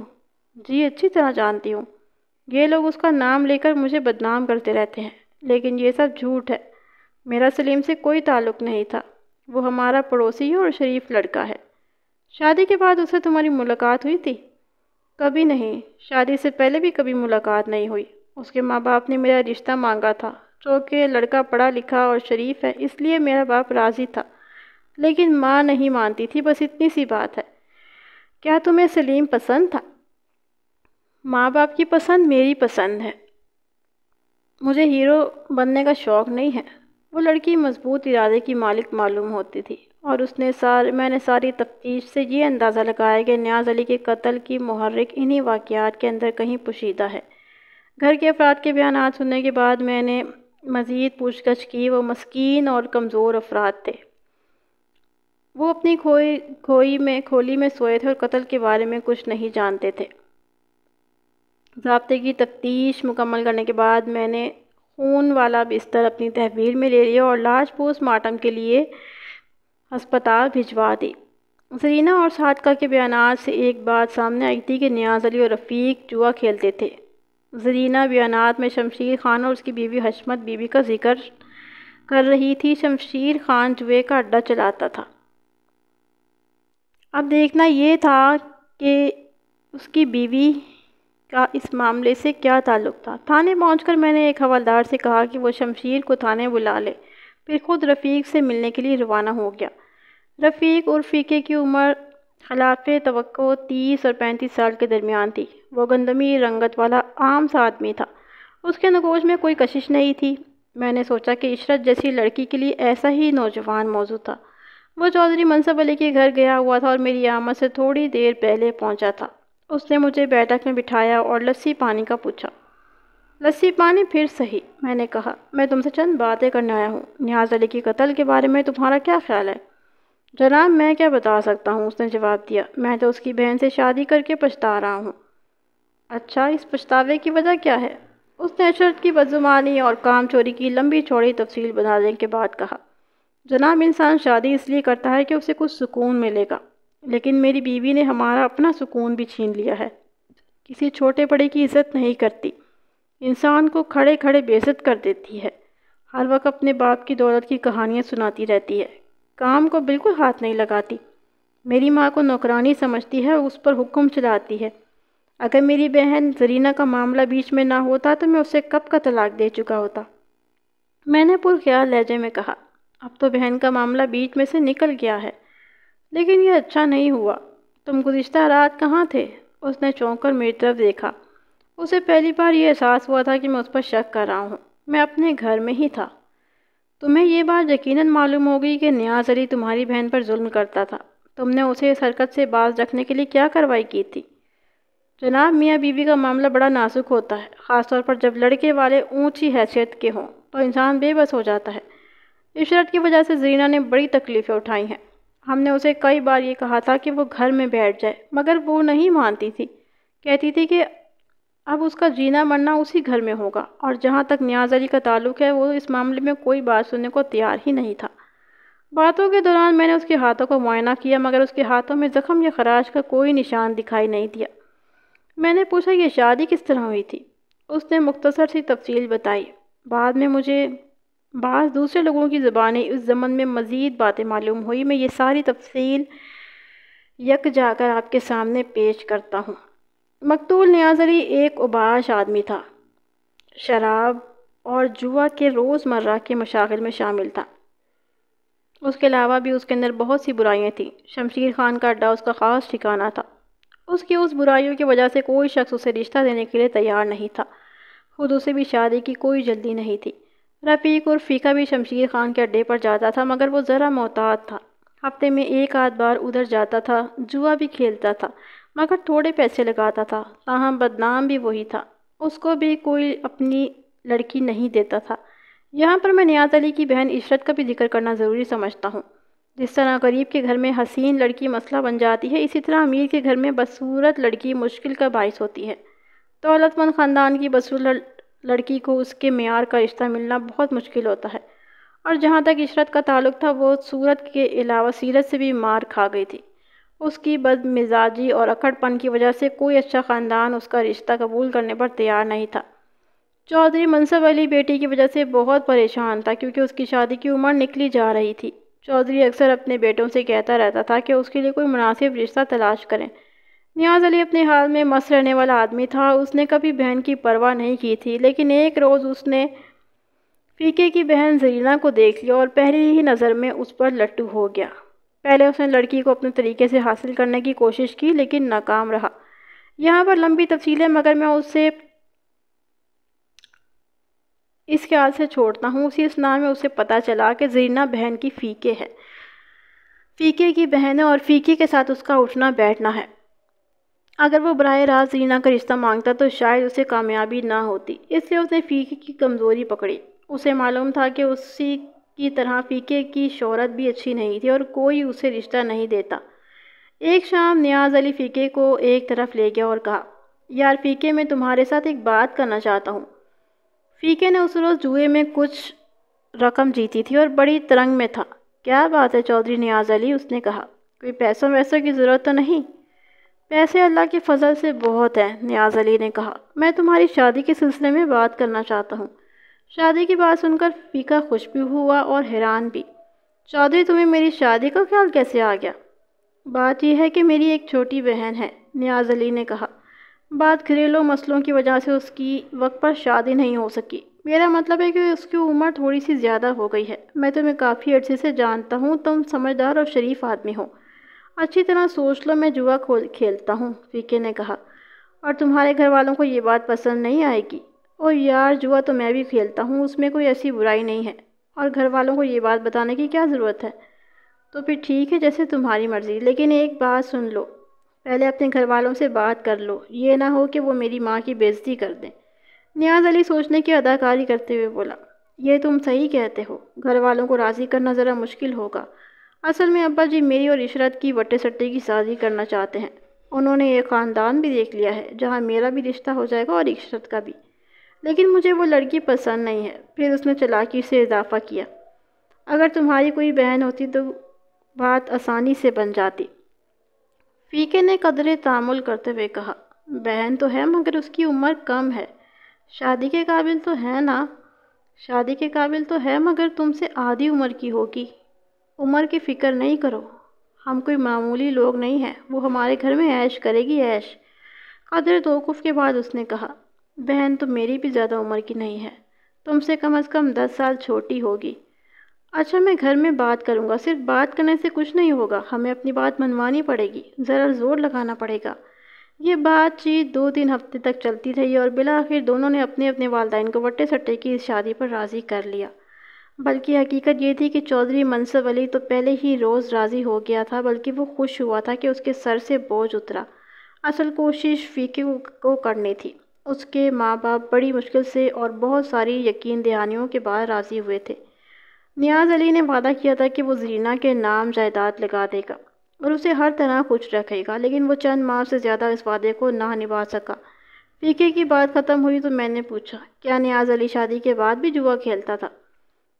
جی، اچھی طرح جانتی ہوں۔ یہ لوگ اس کا نام لے کر مجھے بدنام کرتے رہتے ہیں، لیکن یہ سب جھوٹ ہے۔ میرا سلیم سے کوئی تعلق نہیں تھا۔ وہ ہمارا پڑوسی ہے اور شریف لڑکا ہے۔ شادی کے بعد اسے تمہاری ملاقات ہوئی تھی؟ کبھی نہیں، شادی سے پہلے بھی کبھی ملاقات نہیں ہوئی۔ اس کے ماں باپ نے میرا رشتہ مانگا تھا، چونکہ لڑکا پڑھا لکھا اور شریف ہے، اس لیے میرا باپ راضی تھا، لیکن ماں نہیں مانتی تھی، بس اتنی سی بات ہے۔ کیا تمہیں سلیم پسند تھا؟ ماں باپ کی پسند میری پسند ہے۔ مجھے ہیرو بننے کا شوق نہیں ہے۔ وہ لڑکی مضبوط ارادے کی مالک معلوم ہوتی تھی، اور میں نے ساری تفتیش سے یہ اندازہ لگایا کہ نیاز علی کے قتل کی محرک انہی واقعات کے اندر کہیں پوشیدہ ہے۔ گھر کے افراد کے بیانات سننے کے بعد میں نے مزید پوچھ گچھ کی۔ وہ مسکین اور کمزور افراد تھے۔ وہ اپنی کھولی میں سوئے تھے اور قتل کے بارے میں کچھ نہیں جانتے تھے۔ ضابطے کی تفتیش مکمل کرنے کے بعد میں نے خون والا بستر اپنی تحویل میں لے لیا اور لاش پوسٹ مارٹم کے لیے ہسپتال بھجوا دی۔ زرینہ اور صادقہ کے بیانات سے ایک بات سامنے آئی تھی کہ نیاز علی اور رفیق جوا کھیلتے تھے۔ زرینہ بیانات میں شمشیر خان اور اس کی بیوی حشمت بی بی کا ذکر کر رہی تھی۔ شمشیر خان جوئے کا اڈا چلاتا تھا۔ اب دیکھنا یہ تھا کہ اس کی بیوی کا اس معاملے سے کیا تعلق تھا۔ تھانے پہنچ کر میں نے ایک حوالدار سے کہا کہ وہ شمشیر کو تھانے بلا لے، پھر خود رفیق سے ملنے کے لیے روانہ ہو گیا۔ رفیق اور فیقے کی عمر خلاف توقع 30 اور 35 سال کے درمیان تھی۔ وہ گندمی رنگت والا عام سا آدمی تھا۔ اس کے نگوش میں کوئی کشش نہیں تھی۔ میں نے سوچا کہ عشرت جیسی لڑکی کے لیے ایسا ہی نوجوان موزوں تھا۔ وہ چودھری منصب علی کے گھر گیا ہوا تھا اور میری آمد سے تھوڑی دیر پہلے پہنچا تھا۔ اس نے مجھے بیٹھک میں بٹھایا اور لسی پانی کا پوچھا۔ لسی پانی پھر صحیح، میں نے کہا۔ میں تم سے چند باتیں کرنے آیا ہوں۔ نیاز علی کے قتل کے بارے میں تمہارا کیا خیال ہے؟ جناب، میں کیا بتا سکتا ہوں، اس نے جواب دیا۔ میں تو اس کی بہن سے شادی کر کے پچھتا رہا ہوں۔ اچھا، اس پچھتاوے کی وجہ کیا ہے؟ اس نے عشرت کی بدزبانی اور کام چوری کی لمبی چوڑی تفصیل بتانے کے بعد کہا۔ جناب، انسان شادی اس لیے کرتا ہے کہ اسے کچھ سکون ملے گا، لیکن میری بیوی نے ہمارا اپنا سکون بھی چھین لیا ہے۔ کسی چھوٹے بڑے کی عزت نہیں کرتی، انسان کو کھڑے کھڑے بے عزت کر دیتی ہے۔ ہر وقت اپنے باپ کی دولت کی کہانیاں سناتی رہتی ہے، کام کو بالکل ہاتھ نہیں لگاتی۔ میری ماں کو نوکرانی سمجھتی ہے، اس پر حکم چلاتی ہے۔ اگر میری بہن زرینہ کا معاملہ بیچ میں نہ ہوتا تو میں اسے کب کا طلاق دے چکا ہوتا۔ میں نے پرخیال لہجے میں کہا۔ اب تو بہن کا معاملہ بیچ میں سے نکل گیا ہے، لیکن یہ اچھا نہیں ہوا۔ تم گزشتہ رات کہاں تھے؟ اس نے چونک کر میری طرف دیکھا۔ اسے پہلی بار یہ احساس ہوا تھا کہ میں اس پر شک کر رہا ہوں۔ میں اپنے گھر میں ہی تھا۔ تمہیں یہ بات یقیناً معلوم ہوگی کہ نیاز علی تمہاری بہن پر ظلم کرتا تھا۔ تم نے اسے اس حرکت سے باز رکھنے کے لیے کیا کارروائی کی تھی؟ جناب، میاں بیوی کا معاملہ بڑا نازک ہوتا ہے، خاص طور پر جب لڑکے والے اونچی حیثیت کے ہوں تو انسان بے بس ہو جاتا ہے۔ عشرت کی وجہ سے زرینہ نے بڑی تکلیفیں اٹھائی ہیں۔ ہم نے اسے کئی بار یہ کہا تھا کہ وہ گھر میں بیٹھ جائے، مگر وہ نہیں مانتی تھی۔ کہتی تھی کہ اب اس کا جینا مرنا اسی گھر میں ہوگا، اور جہاں تک نیاز علی کا تعلق ہے وہ اس معاملے میں کوئی بات سننے کو تیار ہی نہیں تھا۔ باتوں کے دوران میں نے اس کے ہاتھوں کا معائنہ کیا، مگر اس کے ہاتھوں میں زخم یا خراش کا کوئی نشان دکھائی نہیں دیا۔ میں نے پوچھا یہ شادی کس طرح ہوئی تھی؟ اس نے مختصر سی تفصیل بتائی۔ بعد میں مجھے بعض دوسرے لوگوں کی زبانیں اس ضمن میں مزید باتیں معلوم ہوئی۔ میں یہ ساری تفصیل یک جا کر آپ کے سامنے پیش کرتا ہوں۔ مقتول نیاز علی ایک اوباش آدمی تھا، شراب اور جوا کے روزمرہ کے مشاغل میں شامل تھا۔ اس کے علاوہ بھی اس کے اندر بہت سی برائیاں تھیں۔ شمشیر خان کا اڈا اس کا خاص ٹھکانہ تھا۔ اس کی اس برائیوں کی وجہ سے کوئی شخص اسے رشتہ دینے کے لیے تیار نہیں تھا۔ خود اسے بھی شادی کی کوئی جلدی نہیں تھی۔ رفیق اور فیقہ بھی شمشیر خان کے اڈے پر جاتا تھا، مگر وہ ذرا محتاط تھا۔ ہفتے میں ایک آدھ بار ادھر جاتا تھا۔ جوا بھی کھیلتا تھا، مگر تھوڑے پیسے لگاتا تھا۔ تاہم بدنام بھی وہی تھا، اس کو بھی کوئی اپنی لڑکی نہیں دیتا تھا۔ یہاں پر میں نیاز علی کی بہن عشرت کا بھی ذکر کرنا ضروری سمجھتا ہوں۔ جس طرح غریب کے گھر میں حسین لڑکی مسئلہ بن جاتی ہے، اسی طرح امیر کے گھر میں بدصورت لڑکی مشکل کا باعث ہوتی ہے۔ دولت مند خاندان کی بدصورت لڑکی کو اس کے معیار کا رشتہ ملنا بہت مشکل ہوتا ہے، اور جہاں تک عشرت کا تعلق تھا وہ صورت کے علاوہ سیرت سے بھی مار کھا گئی تھی۔ اس کی بد مزاجی اور اکڑ پن کی وجہ سے کوئی اچھا خاندان اس کا رشتہ قبول کرنے پر تیار نہیں تھا۔ چودھری منصب علی بیٹی کی وجہ سے بہت پریشان تھا، کیونکہ اس کی شادی کی عمر نکلی جا رہی تھی۔ چودھری اکثر اپنے بیٹوں سے کہتا رہتا تھا کہ اس کے لیے کوئی مناسب رشتہ تلاش کریں۔ نیاز علی اپنے حال میں مست رہنے والا آدمی تھا۔ اس نے کبھی بہن کی پرواہ نہیں کی تھی، لیکن ایک روز اس نے فیقے کی بہن زرینہ کو دیکھ لیا اور پہلی ہی نظر میں اس پر لٹو ہو گیا۔ پہلے اس نے لڑکی کو اپنے طریقے سے حاصل کرنے کی کوشش کی، لیکن ناکام رہا۔ یہاں پر لمبی تفصیل ہے، مگر میں اسے اس خیال سے چھوڑتا ہوں۔ اسی اسنا میں اسے پتہ چلا کہ زرینہ بہن کی فیقے ہے، فیقے کی بہن ہے، اور فیقے کے ساتھ اس کا اٹھنا بیٹھنا ہے۔ اگر وہ براہ راست زرینہ کا رشتہ مانگتا تو شاید اسے کامیابی نہ ہوتی، اس لیے اس نے فیقے کی کمزوری پکڑی۔ اسے معلوم تھا کہ اسی کی طرح فیقے کی شہرت بھی اچھی نہیں تھی اور کوئی اسے رشتہ نہیں دیتا۔ ایک شام نیاز علی فیقے کو ایک طرف لے گیا اور کہا، یار فیقے، میں تمہارے ساتھ ایک بات کرنا چاہتا ہوں۔ فیقے نے اس روز جوئے میں کچھ رقم جیتی تھی اور بڑی ترنگ میں تھا۔ کیا بات ہے چودھری نیاز علی، اس نے کہا، کوئی پیسوں ویسوں کی ضرورت تو نہیں؟ پیسے اللہ کے فضل سے بہت ہیں، نیاز علی نے کہا۔ میں تمہاری شادی کے سلسلے میں بات کرنا چاہتا ہوں۔ شادی کی بات سن کر فیقہ خوش بھی ہوا اور حیران بھی۔ چودھری، تمہیں میری شادی کا خیال کیسے آ گیا؟ بات یہ ہے کہ میری ایک چھوٹی بہن ہے، نیاز علی نے کہا۔ بات گھریلو مسئلوں کی وجہ سے اس کی وقت پر شادی نہیں ہو سکی۔ میرا مطلب ہے کہ اس کی عمر تھوڑی سی زیادہ ہو گئی ہے۔ میں تمہیں کافی عرصے سے جانتا ہوں، تم سمجھدار اور شریف آدمی ہو۔ اچھی طرح سوچ لو، میں جوا کھیلتا ہوں، فیقے نے کہا، اور تمہارے گھر والوں کو یہ بات پسند نہیں آئے گی۔ اور یار، جوا تو میں بھی کھیلتا ہوں، اس میں کوئی ایسی برائی نہیں ہے، اور گھر والوں کو یہ بات بتانے کی کیا ضرورت ہے؟ تو پھر ٹھیک ہے، جیسے تمہاری مرضی، لیکن ایک بات سن لو، پہلے اپنے گھر والوں سے بات کر لو، یہ نہ ہو کہ وہ میری ماں کی بے عزتی کر دیں۔ نیاز علی سوچنے کی اداکاری کرتے ہوئے بولا، یہ تم صحیح کہتے ہو، گھر والوں کو راضی کرنا ذرا مشکل ہوگا۔ اصل میں ابا جی میری اور عشرت کی وٹے سٹے کی شادی کرنا چاہتے ہیں۔ انہوں نے ایک خاندان بھی دیکھ لیا ہے جہاں میرا بھی رشتہ ہو جائے گا اور عشرت کا بھی، لیکن مجھے وہ لڑکی پسند نہیں ہے۔ پھر اس نے چالاکی سے اضافہ کیا، اگر تمہاری کوئی بہن ہوتی تو بات آسانی سے بن جاتی۔ فیقے نے قدرے تامل کرتے ہوئے کہا، بہن تو ہے مگر اس کی عمر کم ہے۔ شادی کے قابل تو ہے نا؟ شادی کے قابل تو ہے، مگر تم سے آدھی عمر کی ہوگی۔ عمر کی فکر نہیں کرو، ہم کوئی معمولی لوگ نہیں ہیں، وہ ہمارے گھر میں عیش کرے گی، عیش۔ قدر توقف کے بعد اس نے کہا، بہن تو میری بھی زیادہ عمر کی نہیں ہے، تم سے کم از کم 10 سال چھوٹی ہوگی۔ اچھا، میں گھر میں بات کروں گا، صرف بات کرنے سے کچھ نہیں ہوگا، ہمیں اپنی بات منوانی پڑے گی، ذرا زور لگانا پڑے گا۔ یہ بات چیت 2-3 ہفتے تک چلتی رہی اور بالآخر دونوں نے اپنے اپنے والدین کو وٹے سٹے کی اس شادی پر راضی کر لیا۔ بلکہ حقیقت یہ تھی کہ چودھری منصب علی تو پہلے ہی روز راضی ہو گیا تھا، بلکہ وہ خوش ہوا تھا کہ اس کے سر سے بوجھ اترا۔ اصل کوشش فیقے کو کرنی تھی۔ اس کے ماں باپ بڑی مشکل سے اور بہت ساری یقین دہانیوں کے بعد راضی ہوئے تھے۔ نیاز علی نے وعدہ کیا تھا کہ وہ زرینہ کے نام جائیداد لگا دے گا اور اسے ہر طرح خوش رکھے گا، لیکن وہ چند ماہ سے زیادہ اس وعدے کو نہ نبھا سکا۔ فیقے کی بات ختم ہوئی تو میں نے پوچھا، کیا نیاز علی شادی کے بعد بھی جوا کھیلتا تھا؟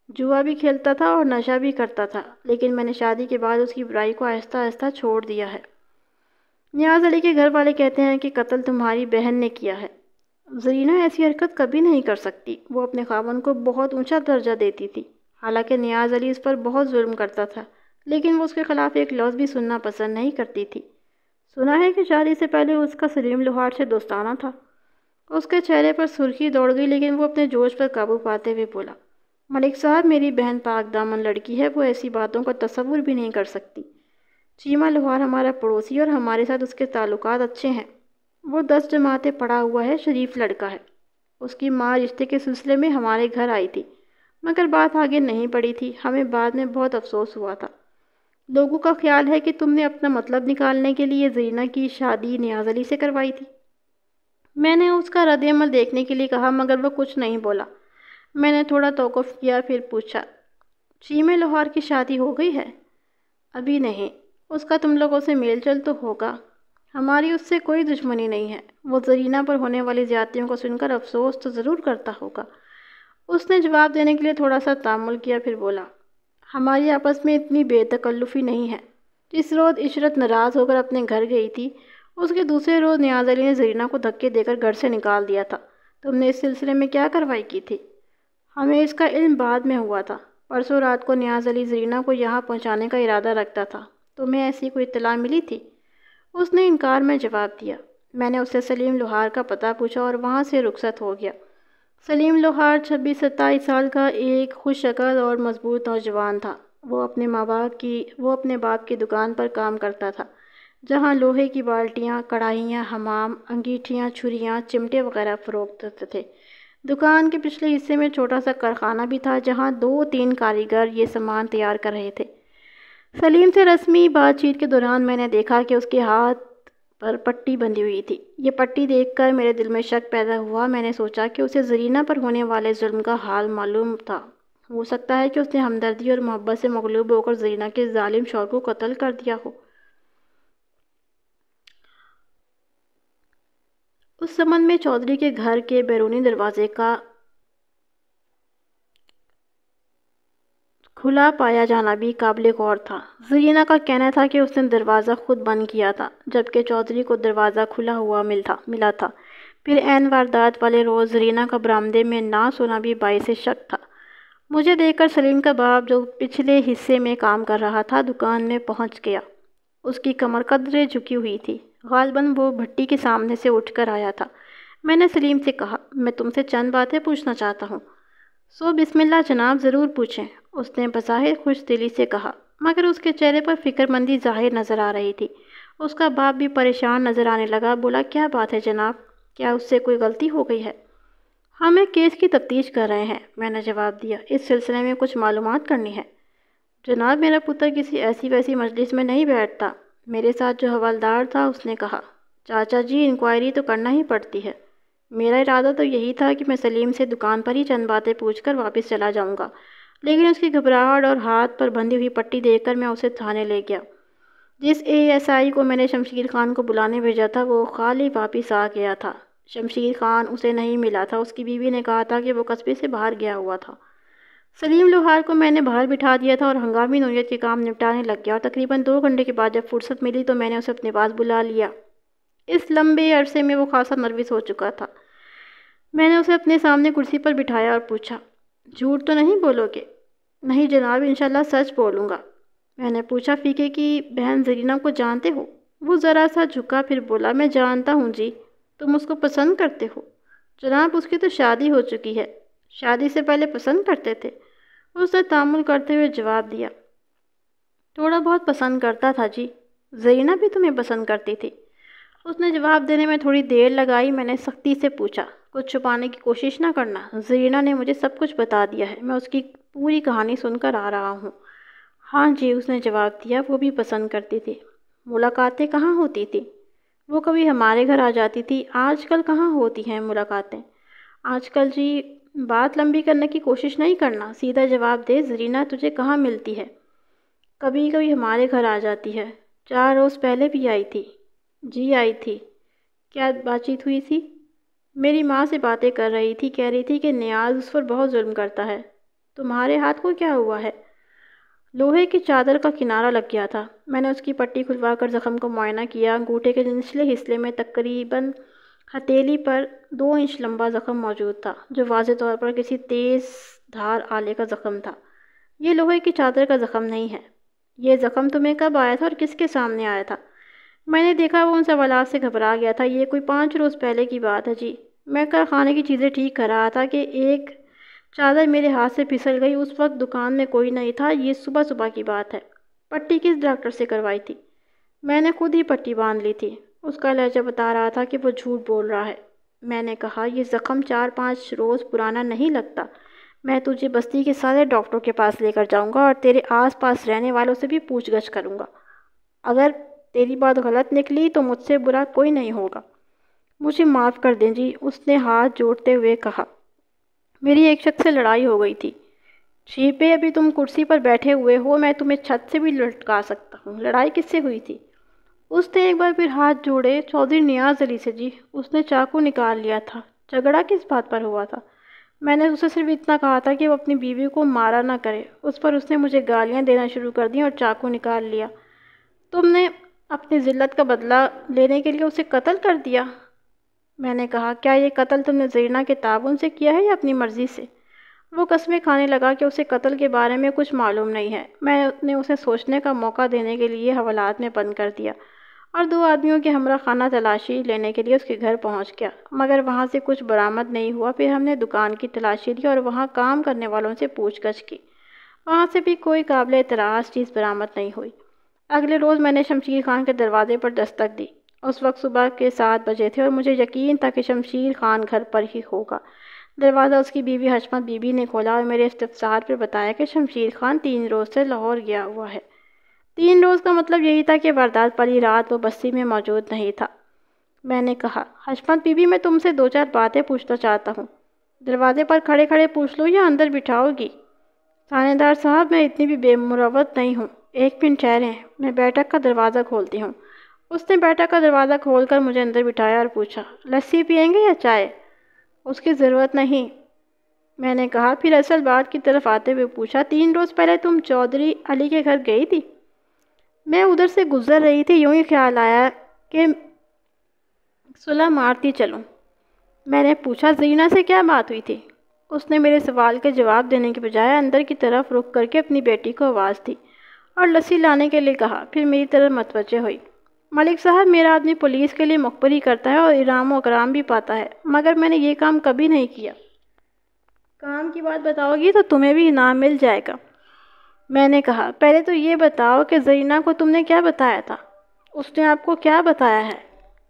جوا بھی کھیلتا تھا اور نشہ بھی کرتا تھا، لیکن میں نے شادی کے بعد اس کی برائی کو آہستہ آہستہ چھوڑ دیا ہے۔ نیاز علی کے گھر والے کہتے ہیں کہ قتل تمہاری بہن نے کیا ہے۔ زرینہ ایسی حرکت کبھی نہیں کر سکتی۔ وہ اپنے خاوند کو بہت اونچا درجہ دیتی تھی، حالانکہ نیاز علی اس پر بہت ظلم کرتا تھا، لیکن وہ اس کے خلاف ایک لفظ بھی سننا پسند نہیں کرتی تھی۔ سنا ہے کہ شادی سے پہلے اس کا سلیم لوہار سے دوستانہ تھا۔ اس کے چہرے پر سرخی دوڑ گئی، لیکن وہ اپنے جوش پر قابو پاتے ہوئے بولا، ملک صاحب، میری بہن پاک دامن لڑکی ہے، وہ ایسی باتوں کا تصور بھی نہیں کر سکتی۔ چیمہ لوہار ہمارا پڑوسی اور ہمارے ساتھ اس کے تعلقات اچھے ہیں۔ وہ 10 جماعتیں پڑھا ہوا ہے، شریف لڑکا ہے۔ اس کی ماں رشتے کے سلسلے میں ہمارے گھر آئی تھی، مگر بات آگے نہیں پڑی تھی۔ ہمیں بعد میں بہت افسوس ہوا تھا۔ لوگوں کا خیال ہے کہ تم نے اپنا مطلب نکالنے کے لیے زرینہ کی شادی نیاز علی سے کروائی تھی۔ میں نے اس کا رد عمل دیکھنے کے لیے کہا، مگر وہ کچھ نہیں بولا۔ میں نے تھوڑا توقف کیا، پھر پوچھا، چیمہ لوہار کی شادی ہو گئی ہے؟ ابھی نہیں۔ اس کا تم لوگوں سے میل جل تو ہوگا؟ ہماری اس سے کوئی دشمنی نہیں ہے۔ وہ زرینہ پر ہونے والی زیادتیوں کو سن کر افسوس تو ضرور کرتا ہوگا۔ اس نے جواب دینے کے لیے تھوڑا سا تامل کیا، پھر بولا، ہماری آپس میں اتنی بے تکلفی نہیں ہے۔ جس روز عشرت ناراض ہو کر اپنے گھر گئی تھی، اس کے دوسرے روز نیاز علی نے زرینہ کو دھکے دے کر گھر سے نکال دیا تھا۔ تم نے اس سلسلے میں کیا کارروائی کی تھی؟ ہمیں اس کا علم بعد میں ہوا تھا۔ پرسوں رات کو نیاز علی زرینہ کو یہاں پہنچانے کا ارادہ رکھتا تھا۔ تمہیں ایسی کوئی اطلاع ملی تھی؟ اس نے انکار میں جواب دیا۔ میں نے اس سے سلیم لوہار کا پتہ پوچھا اور وہاں سے رخصت ہو گیا۔ سلیم لوہار 26-27 سال کا ایک خوش شکل اور مضبوط نوجوان تھا۔ وہ اپنے باپ کی دکان پر کام کرتا تھا، جہاں لوہے کی بالٹیاں، کڑاہیاں، حمام، انگیٹھیاں، چھریاں، چمٹے وغیرہ فروخت تھے۔ دکان کے پچھلے حصے میں چھوٹا سا کارخانہ بھی تھا، جہاں 2-3 کاریگر یہ سامان تیار کر رہے تھے۔ سلیم سے رسمی بات چیت کے دوران میں نے دیکھا کہ اس کے ہاتھ پر پٹی بندھی ہوئی تھی۔ یہ پٹی دیکھ کر میرے دل میں شک پیدا ہوا۔ میں نے سوچا کہ اسے زرینہ پر ہونے والے ظلم کا حال معلوم تھا۔ ہو سکتا ہے کہ اس نے ہمدردی اور محبت سے مغلوب ہو کر زرینہ کے ظالم شوہر کو قتل کر دیا ہو۔ اس سمن میں چودھری کے گھر کے بیرونی دروازے کا کھلا پایا جانا بھی قابل غور تھا۔ زرینہ کا کہنا تھا کہ اس نے دروازہ خود بند کیا تھا، جبکہ چودھری کو دروازہ کھلا ہوا ملا تھا۔ پھر عین واردات والے روز زرینہ کا برآمدے میں نہ سونا بھی باعث شک تھا۔ مجھے دیکھ کر سلیم کا باپ، جو پچھلے حصے میں کام کر رہا تھا، دکان میں پہنچ گیا۔ اس کی کمر قدرے جھکی ہوئی تھی۔ غالباً وہ بھٹی کے سامنے سے اٹھ کر آیا تھا۔ میں نے سلیم سے کہا، میں تم سے چند باتیں پوچھنا چاہتا ہوں۔ سو بسم اللہ جناب، ضرور پوچھیں، اس نے بظاہر خوش دلی سے کہا، مگر اس کے چہرے پر فکر مندی ظاہر نظر آ رہی تھی۔ اس کا باپ بھی پریشان نظر آنے لگا۔ بولا، کیا بات ہے جناب؟ کیا اس سے کوئی غلطی ہو گئی ہے؟ ہم ایک کیس کی تفتیش کر رہے ہیں، میں نے جواب دیا۔ اس سلسلے میں کچھ معلومات کرنی ہے۔ جناب، میرا پتر کسی ایسی ویسی مجلس میں نہیں بیٹھتا۔ میرے ساتھ جو حوالدار تھا، اس نے کہا، چاچا جی، انکوائری تو کرنا ہی پڑتی ہے۔ میرا ارادہ تو یہی تھا کہ میں سلیم سے دکان پر ہی چند باتیں پوچھ کر واپس چلا جاؤں گا، لیکن اس کی گھبراہٹ اور ہاتھ پر بندھی ہوئی پٹی دیکھ کر میں اسے تھانے لے گیا۔ جس ASI کو میں نے شمشیر خان کو بلانے بھیجا تھا، وہ خالی واپس آ گیا تھا۔ شمشیر خان اسے نہیں ملا تھا۔ اس کی بیوی نے کہا تھا کہ وہ قصبے سے باہر گیا ہوا تھا۔ سلیم لوہار کو میں نے باہر بٹھا دیا تھا اور ہنگامی نوعیت کے کام نپٹانے لگ گیا، اور تقریباً 2 گھنٹے کے بعد جب فرصت ملی تو میں نے اسے اپنے پاس بلا لیا۔ اس لمبے عرصے میں وہ خاصا نروس ہو چکا تھا۔ میں نے اسے اپنے سامنے کرسی پر بٹھایا اور پوچھا، جھوٹ تو نہیں بولو گے؟ نہیں جناب، انشاءاللہ سچ بولوں گا۔ میں نے پوچھا، فیقے کی بہن زرینہ کو جانتے ہو؟ وہ ذرا سا جھکا، پھر بولا، میں جانتا ہوں جی۔ تم اس کو پسند کرتے ہو؟ جناب، اس کی تو شادی ہو چکی ہے۔ شادی سے پہلے پسند کرتے تھے؟ اس نے تامل کرتے ہوئے جواب دیا، تھوڑا بہت پسند کرتا تھا جی۔ زرینہ بھی تمہیں پسند کرتی تھی؟ اس نے جواب دینے میں تھوڑی دیر لگائی۔ میں نے سختی سے پوچھا، کچھ چھپانے کی کوشش نہ کرنا، زرینہ نے مجھے سب کچھ بتا دیا ہے، میں اس کی پوری کہانی سن کر آ رہا ہوں۔ ہاں جی، اس نے جواب دیا، وہ بھی پسند کرتی تھی۔ ملاقاتیں کہاں ہوتی تھی؟ وہ کبھی ہمارے گھر آ جاتی تھی، آج کل کہاں ہوتی ہیں ملاقاتیں؟ آج کل جی، بات لمبی کرنے کی کوشش نہیں کرنا، سیدھا جواب دے، زرینہ تجھے کہاں ملتی ہے؟ کبھی کبھی ہمارے گھر آ جاتی ہے، 4 روز پہلے بھی آئی تھی۔ جی آئی تھی۔ کیا بات چیت ہوئی تھی؟ میری ماں سے باتیں کر رہی تھی، کہہ رہی تھی کہ نیاز اس پر بہت ظلم کرتا ہے۔ تمہارے ہاتھ کو کیا ہوا ہے؟ لوہے کی چادر کا کنارہ لگ گیا تھا۔ میں نے اس کی پٹی کھلوا کر زخم کو معائنہ کیا۔ انگوٹھے کے نچلے حصے میں تقریباً ہتھیلی پر 2 انچ لمبا زخم موجود تھا، جو واضح طور پر کسی تیز دھار آلے کا زخم تھا۔ یہ لوہے کی چادر کا زخم نہیں ہے۔ یہ زخم تمہیں کب آیا تھا اور کس کے سامنے آیا تھا؟ میں نے دیکھا وہ ان سوالات سے گھبرا گیا تھا۔ یہ کوئی 5 روز پہلے کی بات ہے جی۔ میں کارخانے کی چیزیں ٹھیک کر رہا تھا کہ ایک چادر میرے ہاتھ سے پھسل گئی۔ اس وقت دکان میں کوئی نہیں تھا، یہ صبح صبح کی بات ہے۔ پٹی کس ڈاکٹر سے کروائی تھی؟ میں نے خود ہی پٹی باندھ لی تھی۔ اس کا لہجہ بتا رہا تھا کہ وہ جھوٹ بول رہا ہے۔ میں نے کہا، یہ زخم 4-5 روز پرانا نہیں لگتا۔ میں تجھے بستی کے سارے ڈاکٹروں کے پاس لے کر جاؤں گا اور تیرے آس پاس رہنے والوں سے بھی پوچھ گچھ کروں گا۔ اگر تیری بات غلط نکلی تو مجھ سے برا کوئی نہیں ہوگا۔ مجھے معاف کر دیں جی، اس نے ہاتھ جوڑتے ہوئے کہا۔ میری ایک شخص سے لڑائی ہو گئی تھی۔ چھیپے، ابھی تم کرسی پر بیٹھے ہوئے ہو، میں تمہیں چھت سے بھی لٹکا سکتا ہوں۔ لڑائی کس سے ہوئی تھی؟ اس نے ایک بار پھر ہاتھ جوڑے۔ چودھری نیاز علی سے جی۔ اس نے چاقو نکال لیا تھا۔ جھگڑا کس بات پر ہوا تھا؟ میں نے اسے صرف اتنا کہا تھا کہ وہ اپنی بیوی کو مارا نہ کرے۔ اس پر اس نے مجھے گالیاں دینا شروع کر دیں اور چاقو نکال لیا۔ تم نے اپنی ذلت کا بدلہ لینے کے لیے اسے قتل کر دیا؟ میں نے کہا، کیا یہ قتل تم نے زرینہ کے تعاون سے کیا ہے یا اپنی مرضی سے؟ وہ قسمیں کھانے لگا کہ اسے قتل کے بارے میں کچھ معلوم نہیں ہے۔ میں نے اسے سوچنے کا موقع دینے کے لیے حوالات میں بند کر دیا اور 2 آدمیوں کے ہمراہ خانہ تلاشی لینے کے لیے اس کے گھر پہنچ گیا، مگر وہاں سے کچھ برآمد نہیں ہوا۔ پھر ہم نے دکان کی تلاشی لی اور وہاں کام کرنے والوں سے پوچھ گچھ کی، وہاں سے بھی کوئی قابل اعتراض چیز برآمد نہیں ہوئی۔ اگلے روز میں نے شمشیر خان کے دروازے پر دستک دی۔ اس وقت صبح کے 7 بجے تھے اور مجھے یقین تھا کہ شمشیر خان گھر پر ہی ہوگا۔ دروازہ اس کی بیوی حشمت بی بی نے کھولا اور میرے استفسار پر بتایا کہ شمشیر خان 3 روز سے لاہور گیا ہوا ہے۔ 3 روز کا مطلب یہی تھا کہ واردات والی رات وہ بستی میں موجود نہیں تھا۔ میں نے کہا، حشمت بی بی، میں تم سے 2-4 باتیں پوچھنا چاہتا ہوں۔ دروازے پر کھڑے کھڑے پوچھ لو یا اندر بٹھاؤ گی؟ تھانے دار صاحب، میں اتنی بھی بے مروت نہیں ہوں۔ 1 منٹ ٹھہریں، میں بیٹھک کا دروازہ کھولتی ہوں۔ اس نے بیٹھک کا دروازہ کھول کر مجھے اندر بٹھایا اور پوچھا، لسی پئیں گے یا چائے؟ اس کی ضرورت نہیں، میں نے کہا۔ پھر اصل بات کی طرف آتے ہوئے پوچھا، 3 روز پہلے تم چودھری علی کے گھر گئی تھی؟ میں ادھر سے گزر رہی تھی، یوں ہی خیال آیا کہ صلح مارتی چلوں۔ میں نے پوچھا، زرینہ سے کیا بات ہوئی تھی؟ اس نے میرے سوال کے جواب دینے کے بجائے اندر کی طرف رخ کر کے اپنی بیٹی کو آواز دی اور لسی لانے کے لیے کہا۔ پھر میری طرف متوجہ ہوئی۔ ملک صاحب، میرا آدمی پولیس کے لیے مخبری کرتا ہے اور انعام و اکرام بھی پاتا ہے، مگر میں نے یہ کام کبھی نہیں کیا۔ کام کی بات بتاؤ گی تو تمہیں بھی انعام مل جائے گا۔ میں نے کہا، پہلے تو یہ بتاؤ کہ زرینہ کو تم نے کیا بتایا تھا؟ اس نے آپ کو کیا بتایا ہے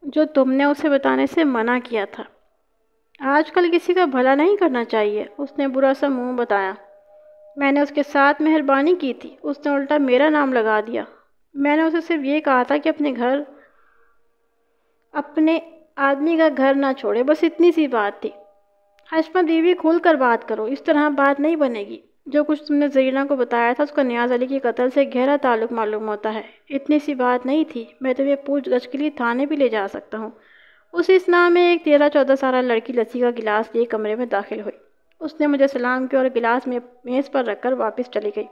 جو تم نے اسے بتانے سے منع کیا تھا؟ آج کل کسی کا بھلا نہیں کرنا چاہیے، اس نے برا سا منہ بتایا۔ میں نے اس کے ساتھ مہربانی کی تھی، اس نے الٹا میرا نام لگا دیا۔ میں نے اسے صرف یہ کہا تھا کہ اپنے آدمی کا گھر نہ چھوڑے، بس اتنی سی بات تھی۔ حشمت بیوی، کھل کر بات کرو، اس طرح بات نہیں بنے گی۔ جو کچھ تم نے زرینہ کو بتایا تھا اس کا نیاز علی کے قتل سے گہرا تعلق معلوم ہوتا ہے۔ اتنی سی بات نہیں تھی، میں تمہیں پوچھ گچھ کے لیے تھانے بھی لے جا سکتا ہوں۔ اسی اثناء میں ایک 13-14 سالہ لڑکی لسی کا گلاس لیے کمرے میں داخل ہوئی۔ اس نے مجھے سلام کیا اور گلاس میں میز پر رکھ کر واپس چلی گئی۔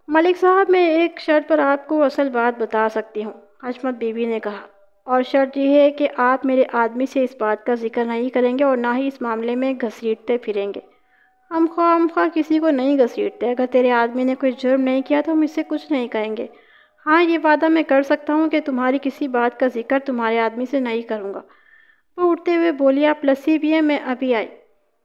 ملک صاحب، میں ایک شرط پر آپ کو اصل بات بتا سکتی ہوں، حشمت بی بی نے کہا، اور شرط یہ ہے کہ آپ میرے آدمی سے اس بات کا ذکر نہیں کریں گے اور نہ ہی اس معاملے میں گھسیٹتے پھریں گے۔ ہم خواہ کسی کو نہیں گھسیٹتے۔ اگر تیرے آدمی نے کوئی جرم نہیں کیا تو ہم اس سے کچھ نہیں کہیں گے۔ ہاں، یہ وعدہ میں کر سکتا ہوں کہ تمہاری کسی بات کا ذکر تمہارے آدمی سے نہیں کروں گا۔ وہ اٹھتے ہوئے بولی، آپ لسی پئیں، میں ابھی آئی۔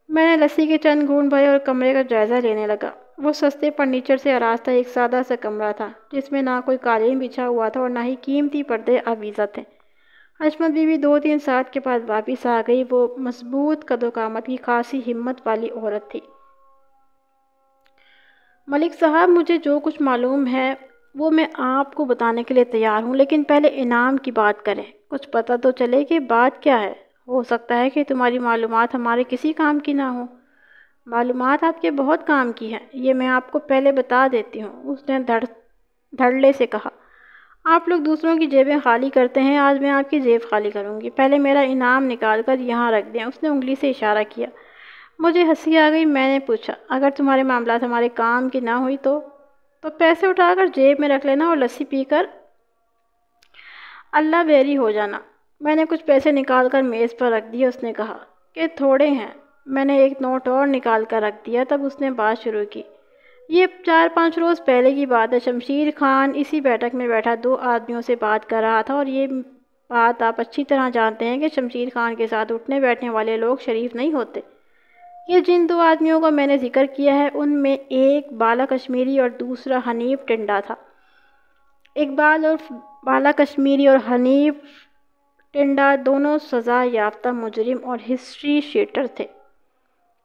میں نے لسی کے چند گھونٹ بھرے اور کمرے کا جائزہ لینے لگا۔ وہ سستے فرنیچر سے آراستہ ایک سادہ سا کمرہ تھا، جس میں نہ کوئی قالین بچھا ہوا تھا اور نہ ہی قیمتی پردے آویزاں تھے۔ حشمت بی بی 2-3 ساعت کے بعد واپس آ گئی۔ وہ مضبوط قد و قامت کی خاصی ہمت والی عورت تھی۔ ملک صاحب، مجھے جو کچھ معلوم ہے وہ میں آپ کو بتانے کے لیے تیار ہوں، لیکن پہلے انعام کی بات کریں۔ کچھ پتہ تو چلے کہ بات کیا ہے۔ ہو سکتا ہے کہ تمہاری معلومات ہمارے کسی کام کی نہ ہوں۔ معلومات آپ کے بہت کام کی ہیں، یہ میں آپ کو پہلے بتا دیتی ہوں، اس نے دھڑلے سے کہا۔ آپ لوگ دوسروں کی جیبیں خالی کرتے ہیں، آج میں آپ کی جیب خالی کروں گی۔ پہلے میرا انعام نکال کر یہاں رکھ دیں۔ اس نے انگلی سے اشارہ کیا۔ مجھے ہنسی آ گئی۔ میں نے پوچھا، اگر تمہارے معاملات ہمارے کام کی نہ ہوئی تو پیسے اٹھا کر جیب میں رکھ لینا اور لسی پی کر اللہ بیری ہو جانا۔ میں نے کچھ پیسے نکال کر میز پر رکھ دیے۔ اس نے کہا کہ تھوڑے ہیں۔ میں نے ایک نوٹ اور نکال کر رکھ دیا۔ تب اس نے بات شروع کی۔ یہ 4-5 روز پہلے کی بات ہے۔ شمشیر خان اسی بیٹھک میں بیٹھا 2 آدمیوں سے بات کر رہا تھا، اور یہ بات آپ اچھی طرح جانتے ہیں کہ شمشیر خان کے ساتھ اٹھنے بیٹھنے والے لوگ شریف نہیں ہوتے۔ یہ جن 2 آدمیوں کا میں نے ذکر کیا ہے، ان میں ایک بالا کشمیری اور دوسرا حنیف ٹنڈا تھا۔ اقبال اور بالا کشمیری اور حنیف ٹنڈا دونوں سزا یافتہ مجرم اور ہسٹری شیٹر تھے۔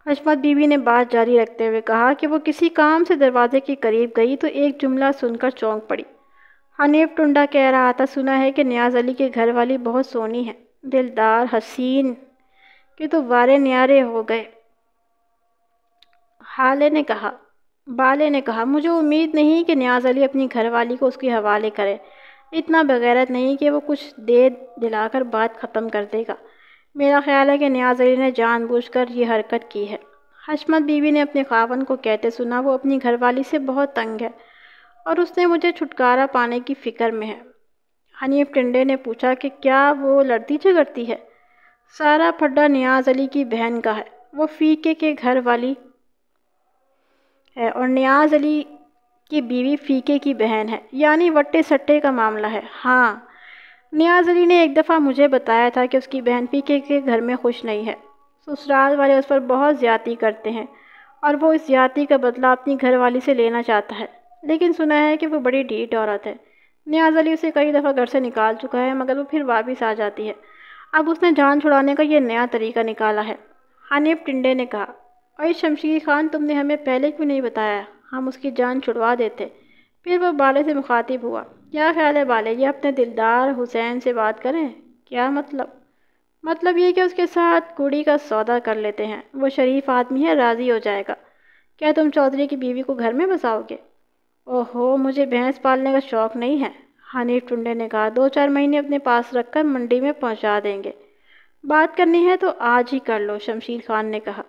حشمت بی بی نے بات جاری رکھتے ہوئے کہا کہ وہ کسی کام سے دروازے کے قریب گئی تو ایک جملہ سن کر چونک پڑی۔ حنیف ٹنڈا کہہ رہا تھا، سنا ہے کہ نیاز علی کے گھر والی بہت سونی ہے، دلدار، حسین، کہ تو وارے نیارے ہو گئے۔ بالے نے کہا، مجھے امید نہیں کہ نیاز علی اپنی گھر والی کو اس کے حوالے کرے۔ اتنا بغیرت نہیں کہ وہ کچھ دے دلا کر بات ختم کر دے گا۔ میرا خیال ہے کہ نیاز علی نے جان بوجھ کر یہ حرکت کی ہے۔ حشمت بی بی نے اپنے خاوند کو کہتے سنا، وہ اپنی گھر والی سے بہت تنگ ہے اور اس نے مجھے چھٹکارا پانے کی فکر میں ہے۔ حنیف ٹنڈے نے پوچھا کہ کیا وہ لڑتی جھگڑتی ہے؟ سارا پھڈا نیاز علی کی بہن کا ہے۔ وہ فیقے کے گھر والی ہے اور نیاز علی کی بیوی فیقے کی بہن ہے، یعنی وٹے سٹے کا معاملہ ہے۔ ہاں، نیاز علی نے ایک دفعہ مجھے بتایا تھا کہ اس کی بہن فیقے کے گھر میں خوش نہیں ہے۔ سسرال والے اس پر بہت زیادتی کرتے ہیں اور وہ اس زیادتی کا بدلہ اپنی گھر والی سے لینا چاہتا ہے، لیکن سنا ہے کہ وہ بڑی ڈھیٹ عورت ہے۔ نیاز علی اسے کئی دفعہ گھر سے نکال چکا ہے، مگر وہ پھر واپس آ جاتی ہے۔ اب اس نے جان چھڑانے کا یہ نیا طریقہ نکالا ہے۔ حنیف ٹنڈے نے کہا، اے شمشیر خان، تم نے ہمیں پہلے کیوں نہیں بتایا؟ ہم اس کی جان چھڑوا دیتے۔ پھر وہ بالے سے مخاطب ہوا، کیا خیال ہے بالے، یہ اپنے دلدار حسین سے بات کریں؟ کیا مطلب؟ مطلب یہ کہ اس کے ساتھ کڑی کا سودا کر لیتے ہیں، وہ شریف آدمی ہے، راضی ہو جائے گا۔ کیا تم چودھری کی بیوی کو گھر میں بساؤ گے؟ اوہو، مجھے بھینس پالنے کا شوق نہیں ہے، حنیف ٹنڈے نے کہا۔ 2-4 مہینے اپنے پاس رکھ کر منڈی میں پہنچا دیں گے۔ بات کرنی ہے تو آج ہی کر لو، شمشیر خان نے کہا۔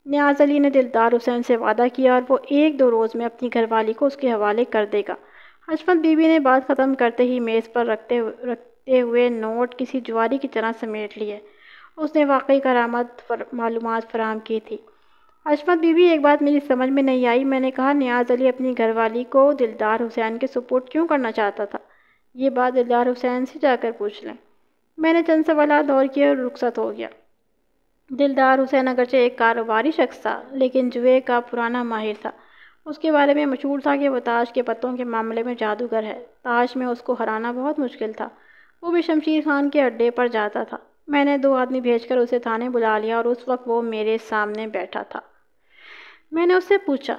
نیاز علی نے دلدار حسین سے وعدہ کیا اور وہ 1-2 روز میں اپنی گھر والی کو اس کے حوالے کر دے گا۔ حشمت بی بی نے بات ختم کرتے ہی میز پر رکھتے ہوئے نوٹ کسی جواری کی طرح سمیٹ لیے۔ اس نے واقعی کرامت معلومات فراہم کی تھی۔ حشمت بی بی، ایک بات میری سمجھ میں نہیں آئی۔ میں نے کہا نیاز علی اپنی گھر والی کو دلدار حسین کے سپرد کیوں کرنا چاہتا تھا؟ یہ بات دلدار حسین سے جا کر پوچھ لیں۔ میں نے چند سوالات اور کیے اور رخصت ہو گیا۔ دلدار حسین اگرچہ ایک کاروباری شخص تھا، لیکن جوئے کا پرانا ماہر تھا۔ اس کے بارے میں مشہور تھا کہ وہ تاش کے پتوں کے معاملے میں جادوگر ہے۔ تاش میں اس کو ہرانا بہت مشکل تھا۔ وہ بھی شمشیر خان کے اڈے پر جاتا تھا۔ میں نے 2 آدمی بھیج کر اسے تھانے بلا لیا اور اس وقت وہ میرے سامنے بیٹھا تھا۔ میں نے اس سے پوچھا،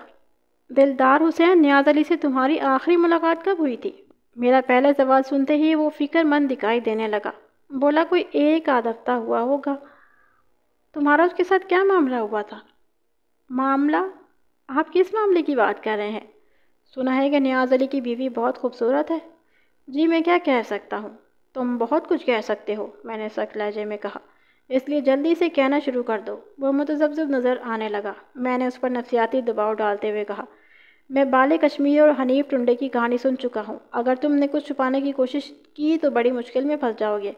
دلدار حسین، نیاز علی سے تمہاری آخری ملاقات کب ہوئی تھی؟ میرا پہلا سوال سنتے ہی وہ فکر مند دکھائی دینے لگا۔ بولا، کوئی 1 آدھ ہفتہ ہوا ہوگا۔ تمہارا اس کے ساتھ کیا معاملہ ہوا تھا؟ معاملہ؟ آپ کس معاملے کی بات کر رہے ہیں؟ سنا ہے کہ نیاز علی کی بیوی بہت خوبصورت ہے۔ جی، میں کیا کہہ سکتا ہوں؟ تم بہت کچھ کہہ سکتے ہو، میں نے سخت لہجے میں کہا، اس لیے جلدی سے کہنا شروع کر دو۔ وہ متذبذب نظر آنے لگا۔ میں نے اس پر نفسیاتی دباؤ ڈالتے ہوئے کہا، میں بالے کشمیر اور حنیف ٹنڈے کی کہانی سن چکا ہوں۔ اگر تم نے کچھ چھپانے کی کوشش کی تو بڑی مشکل میں پھنس جاؤ گے۔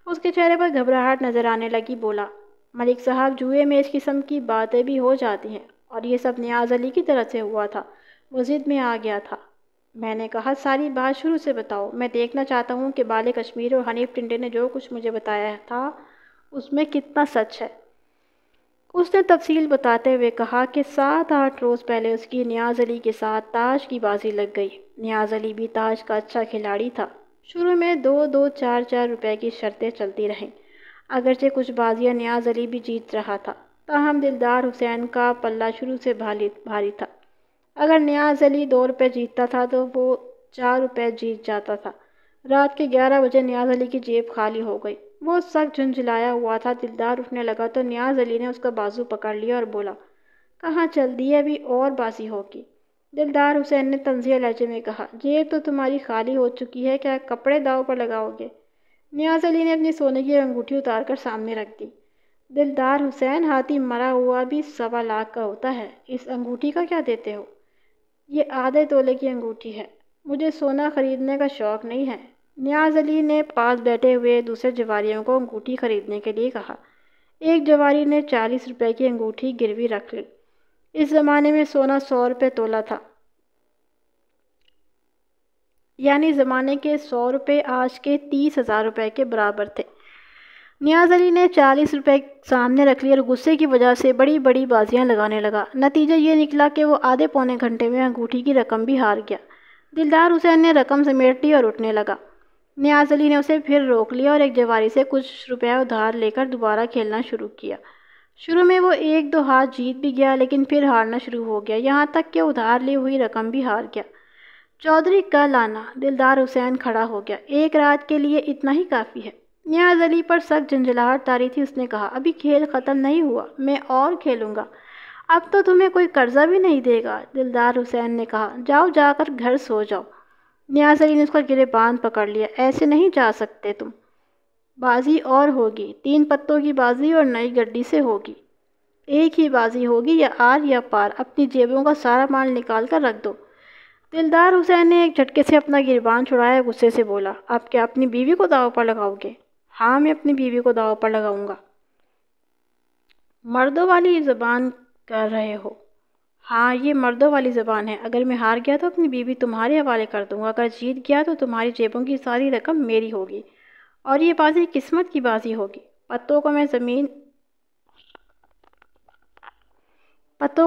اس کے چہرے پر گھبراہٹ نظر آنے لگی۔ بولا، ملک صاحب، جوئے میں اس قسم کی باتیں بھی ہو جاتی ہیں، اور یہ سب نیاز علی کی طرف سے ہوا تھا، وہ ضد میں آ گیا تھا۔ میں نے کہا، ساری بات شروع سے بتاؤ، میں دیکھنا چاہتا ہوں کہ بالے کشمیر اور حنیف ٹنڈے نے جو کچھ مجھے بتایا تھا اس میں کتنا سچ ہے۔ اس نے تفصیل بتاتے ہوئے کہا کہ 7-8 روز پہلے اس کی نیاز علی کے ساتھ تاش کی بازی لگ گئی۔ نیاز علی بھی تاش کا اچھا کھلاڑی تھا۔ شروع میں 2-2 4-4 روپے کی شرطیں چلتی رہیں، اگرچہ کچھ بازیاں نیاز علی بھی جیت رہا تھا، تاہم دلدار حسین کا پلہ شروع سے بھاری تھا۔ اگر نیاز علی 2 روپے جیتتا تھا تو وہ 4 روپے جیت جاتا تھا۔ رات کے 11 بجے نیاز علی کی جیب خالی ہو گئی۔ وہ سخت جھنجھلایا ہوا تھا۔ دلدار اٹھنے لگا تو نیاز علی نے اس کا بازو پکڑ لیا اور بولا، کہاں چل دی ہے، ابھی اور بازی ہوگی۔ دلدار حسین نے طنزیہ لہجے میں کہا، جیب تو تمہاری خالی ہو چکی ہے، کیا کپڑے داؤ پر لگاؤ گے؟ نیاز علی نے اپنی سونے کی انگوٹھی اتار کر سامنے رکھ دی۔ دلدار حسین، ہاتھی مرا ہوا بھی 1.25 لاکھ کا ہوتا ہے، اس انگوٹھی کا کیا دیتے ہو؟ یہ آدھے تولے کی انگوٹھی ہے، مجھے سونا خریدنے کا شوق نہیں ہے۔ نیاز علی نے پاس بیٹھے ہوئے دوسرے جواریوں کو انگوٹھی خریدنے کے لیے کہا۔ ایک جواری نے 40 روپے کی انگوٹھی گروی رکھ لی۔ اس زمانے میں سونا 100 روپے تولا تھا، یعنی زمانے کے 100 روپے آج کے 30,000 روپے کے برابر تھے۔ نیاز علی نے 40 روپے سامنے رکھ لی اور غصے کی وجہ سے بڑی بڑی بازیاں لگانے لگا۔ نتیجہ یہ نکلا کہ وہ آدھے پونے گھنٹے میں انگوٹھی کی رقم بھی ہار گیا۔ دلدار حسین نے رقم سمیٹ لی اور اٹھنے لگا۔ نیاز علی نے اسے پھر روک لیا اور ایک جواری سے کچھ روپے ادھار لے کر دوبارہ کھیلنا شروع کیا۔ شروع میں وہ 1-2 ہاتھ جیت بھی گیا، لیکن پھر ہارنا شروع ہو گیا، یہاں تک کہ ادھار لی ہوئی رقم بھی ہار گیا۔ چودھری کا لانا! دلدار حسین کھڑا ہو گیا۔ ایک رات کے لیے اتنا ہی کافی ہے۔ نیاز علی پر سخت جھنجھلاہٹ طاری تھی۔ اس نے کہا، ابھی کھیل ختم نہیں ہوا، میں اور کھیلوں گا۔ اب تو تمہیں کوئی قرضہ بھی نہیں دے گا۔ دلدار حسین نے کہا، جاؤ، جا کر گھر سو جاؤ۔ نیاز علی نے اس کا گریباں پکڑ لیا۔ ایسے نہیں جا سکتے تم، بازی اور ہوگی، 3 پتوں کی بازی اور نئی گڈی سے ہوگی۔ ایک ہی بازی ہوگی، یا آر یا پار، اپنی جیبوں کا سارا مال نکال کر رکھ دو۔ دلدار حسین نے ایک جھٹکے سے اپنا گریباں چھڑایا، غصے سے بولا، اب کیا اپنی بیوی کو داؤ پر لگاؤ گے؟ ہاں، میں اپنی بیوی کو داؤ پر لگاؤں گا۔ مردوں والی زبان کر رہے ہو؟ ہاں، یہ مردوں والی زبان ہے۔ اگر میں ہار گیا تو اپنی بیوی تمہارے حوالے کر دوں گا، اگر جیت گیا تو تمہاری جیبوں کی ساری رقم میری ہوگی، اور یہ بازی قسمت کی بازی ہوگی۔ پتوں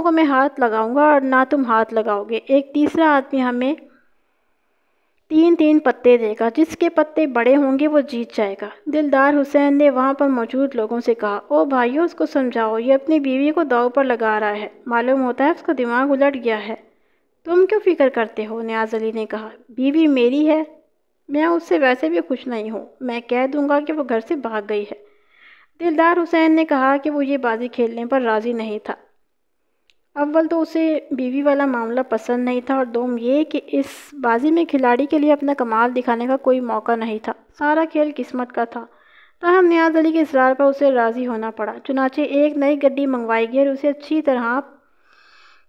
کو میں ہاتھ لگاؤں گا اور نہ تم ہاتھ لگاؤ گے۔ ایک تیسرا آدمی ہمیں 3 پتے دے گا، جس کے پتے بڑے ہوں گے وہ جیت جائے گا۔ دلدار حسین نے وہاں پر موجود لوگوں سے کہا، او بھائیو، اس کو سمجھاؤ، یہ اپنی بیوی کو داؤ پر لگا رہا ہے، معلوم ہوتا ہے اس کا دماغ الٹ گیا ہے۔ تم کیوں فکر کرتے ہو؟ نیاز علی نے کہا، بیوی میری ہے، میں اس سے ویسے بھی خوش نہیں ہوں، میں کہہ دوں گا کہ وہ گھر سے بھاگ گئی ہے۔ دلدار حسین نے کہا کہ وہ یہ بازی کھیلنے پر راضی نہیں تھا۔ اول تو اسے بیوی والا معاملہ پسند نہیں تھا، اور دوم یہ کہ اس بازی میں کھلاڑی کے لیے اپنا کمال دکھانے کا کوئی موقع نہیں تھا، سارا کھیل قسمت کا تھا۔ تاہم نیاز علی کے اصرار پر اسے راضی ہونا پڑا۔ چنانچہ ایک نئی گڈی منگوائی گئی اور اسے اچھی طرح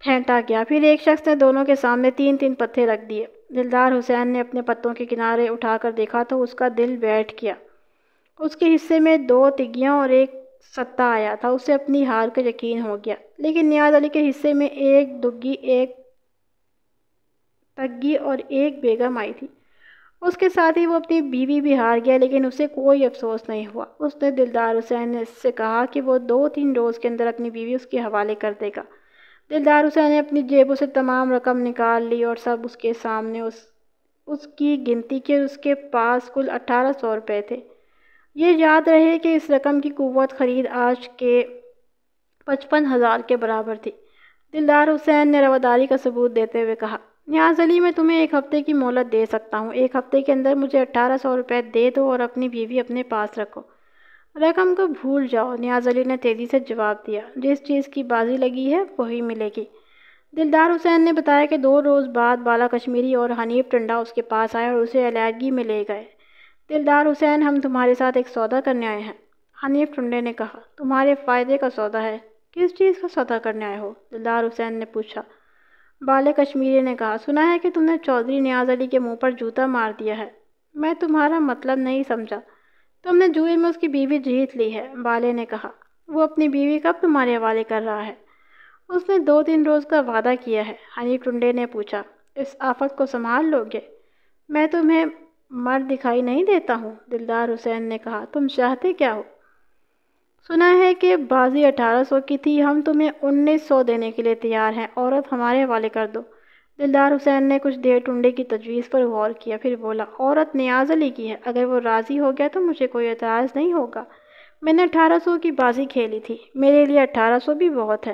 پھینٹا گیا۔ پھر ایک شخص نے دونوں کے سامنے 3 پتے رکھ دیے۔ دلدار حسین نے اپنے پتوں کے کنارے اٹھا کر دیکھا تو اس کا دل بیٹھ گیا۔ اس کے حصے میں 2 تگیاں اور 1 ستا آیا تھا۔ اسے اپنی ہار کا یقین ہو گیا، لیکن نیاز علی کے حصے میں 1 دگی، 1 تگی اور 1 بیگم آئی تھی۔ اس کے ساتھ ہی وہ اپنی بیوی بھی ہار گیا، لیکن اسے کوئی افسوس نہیں ہوا۔ اس نے دلدار حسین سے کہا کہ وہ 2-3 روز کے اندر اپنی بیوی اس کے حوالے کر دے گا۔ دلدار حسین نے اپنی جیبوں سے تمام رقم نکال لی اور سب اس کے سامنے اس کی گنتی کی، اور اس کے پاس کل 1800 روپے تھے۔ یہ یاد رہے کہ اس رقم کی قوت خرید آج کے 55,000 کے برابر تھی۔ دلدار حسین نے رواداری کا ثبوت دیتے ہوئے کہا، نیاز علی، میں تمہیں 1 ہفتے کی مہلت دے سکتا ہوں۔ 1 ہفتے کے اندر مجھے 1800 روپے دے دو اور اپنی بیوی اپنے پاس رکھو۔ رقم کو بھول جاؤ، نیاز علی نے تیزی سے جواب دیا۔ جس چیز کی بازی لگی ہے وہی ملے گی۔ دلدار حسین نے بتایا کہ 2 روز بعد بالا کشمیری اور حنیف ٹنڈا اس کے پاس آئے اور اسے علیحدگی میں لے گئے۔ دلدار حسین، ہم تمہارے ساتھ ایک سودا کرنے آئے ہیں۔ حنیف ٹنڈے نے کہا، تمہارے فائدے کا سودا ہے؟ کس چیز کا سودا کرنے آئے ہو؟ دلدار حسین نے پوچھا۔ بالے کشمیری نے کہا، سنا ہے کہ تم نے چودھری نیاز علی کے منہ پر جوتا مار دیا ہے۔ میں تمہارا مطلب نہیں سمجھا۔ تم نے جوئے میں اس کی بیوی جیت لی ہے، بالے نے کہا۔ وہ اپنی بیوی کب تمہارے حوالے کر رہا ہے؟ اس نے 2-3 روز کا وعدہ کیا ہے۔ حنیف ٹنڈے نے پوچھا، اس آفت کو سنبھال لو گے؟ میں تمہیں مرد دکھائی نہیں دیتا ہوں؟ دلدار حسین نے کہا، تم چاہتے کیا ہو؟ سنا ہے کہ بازی 1800 کی تھی، ہم تمہیں 1900 دینے کے لیے تیار ہیں، عورت ہمارے حوالے کر دو۔ دلدار حسین نے کچھ دیر ٹنڈے کی تجویز پر غور کیا، پھر بولا، عورت نیاز علی کی ہے، اگر وہ راضی ہو گیا تو مجھے کوئی اعتراض نہیں ہوگا۔ میں نے 1800 کی بازی کھیلی تھی، میرے لیے 1800 بھی بہت ہے۔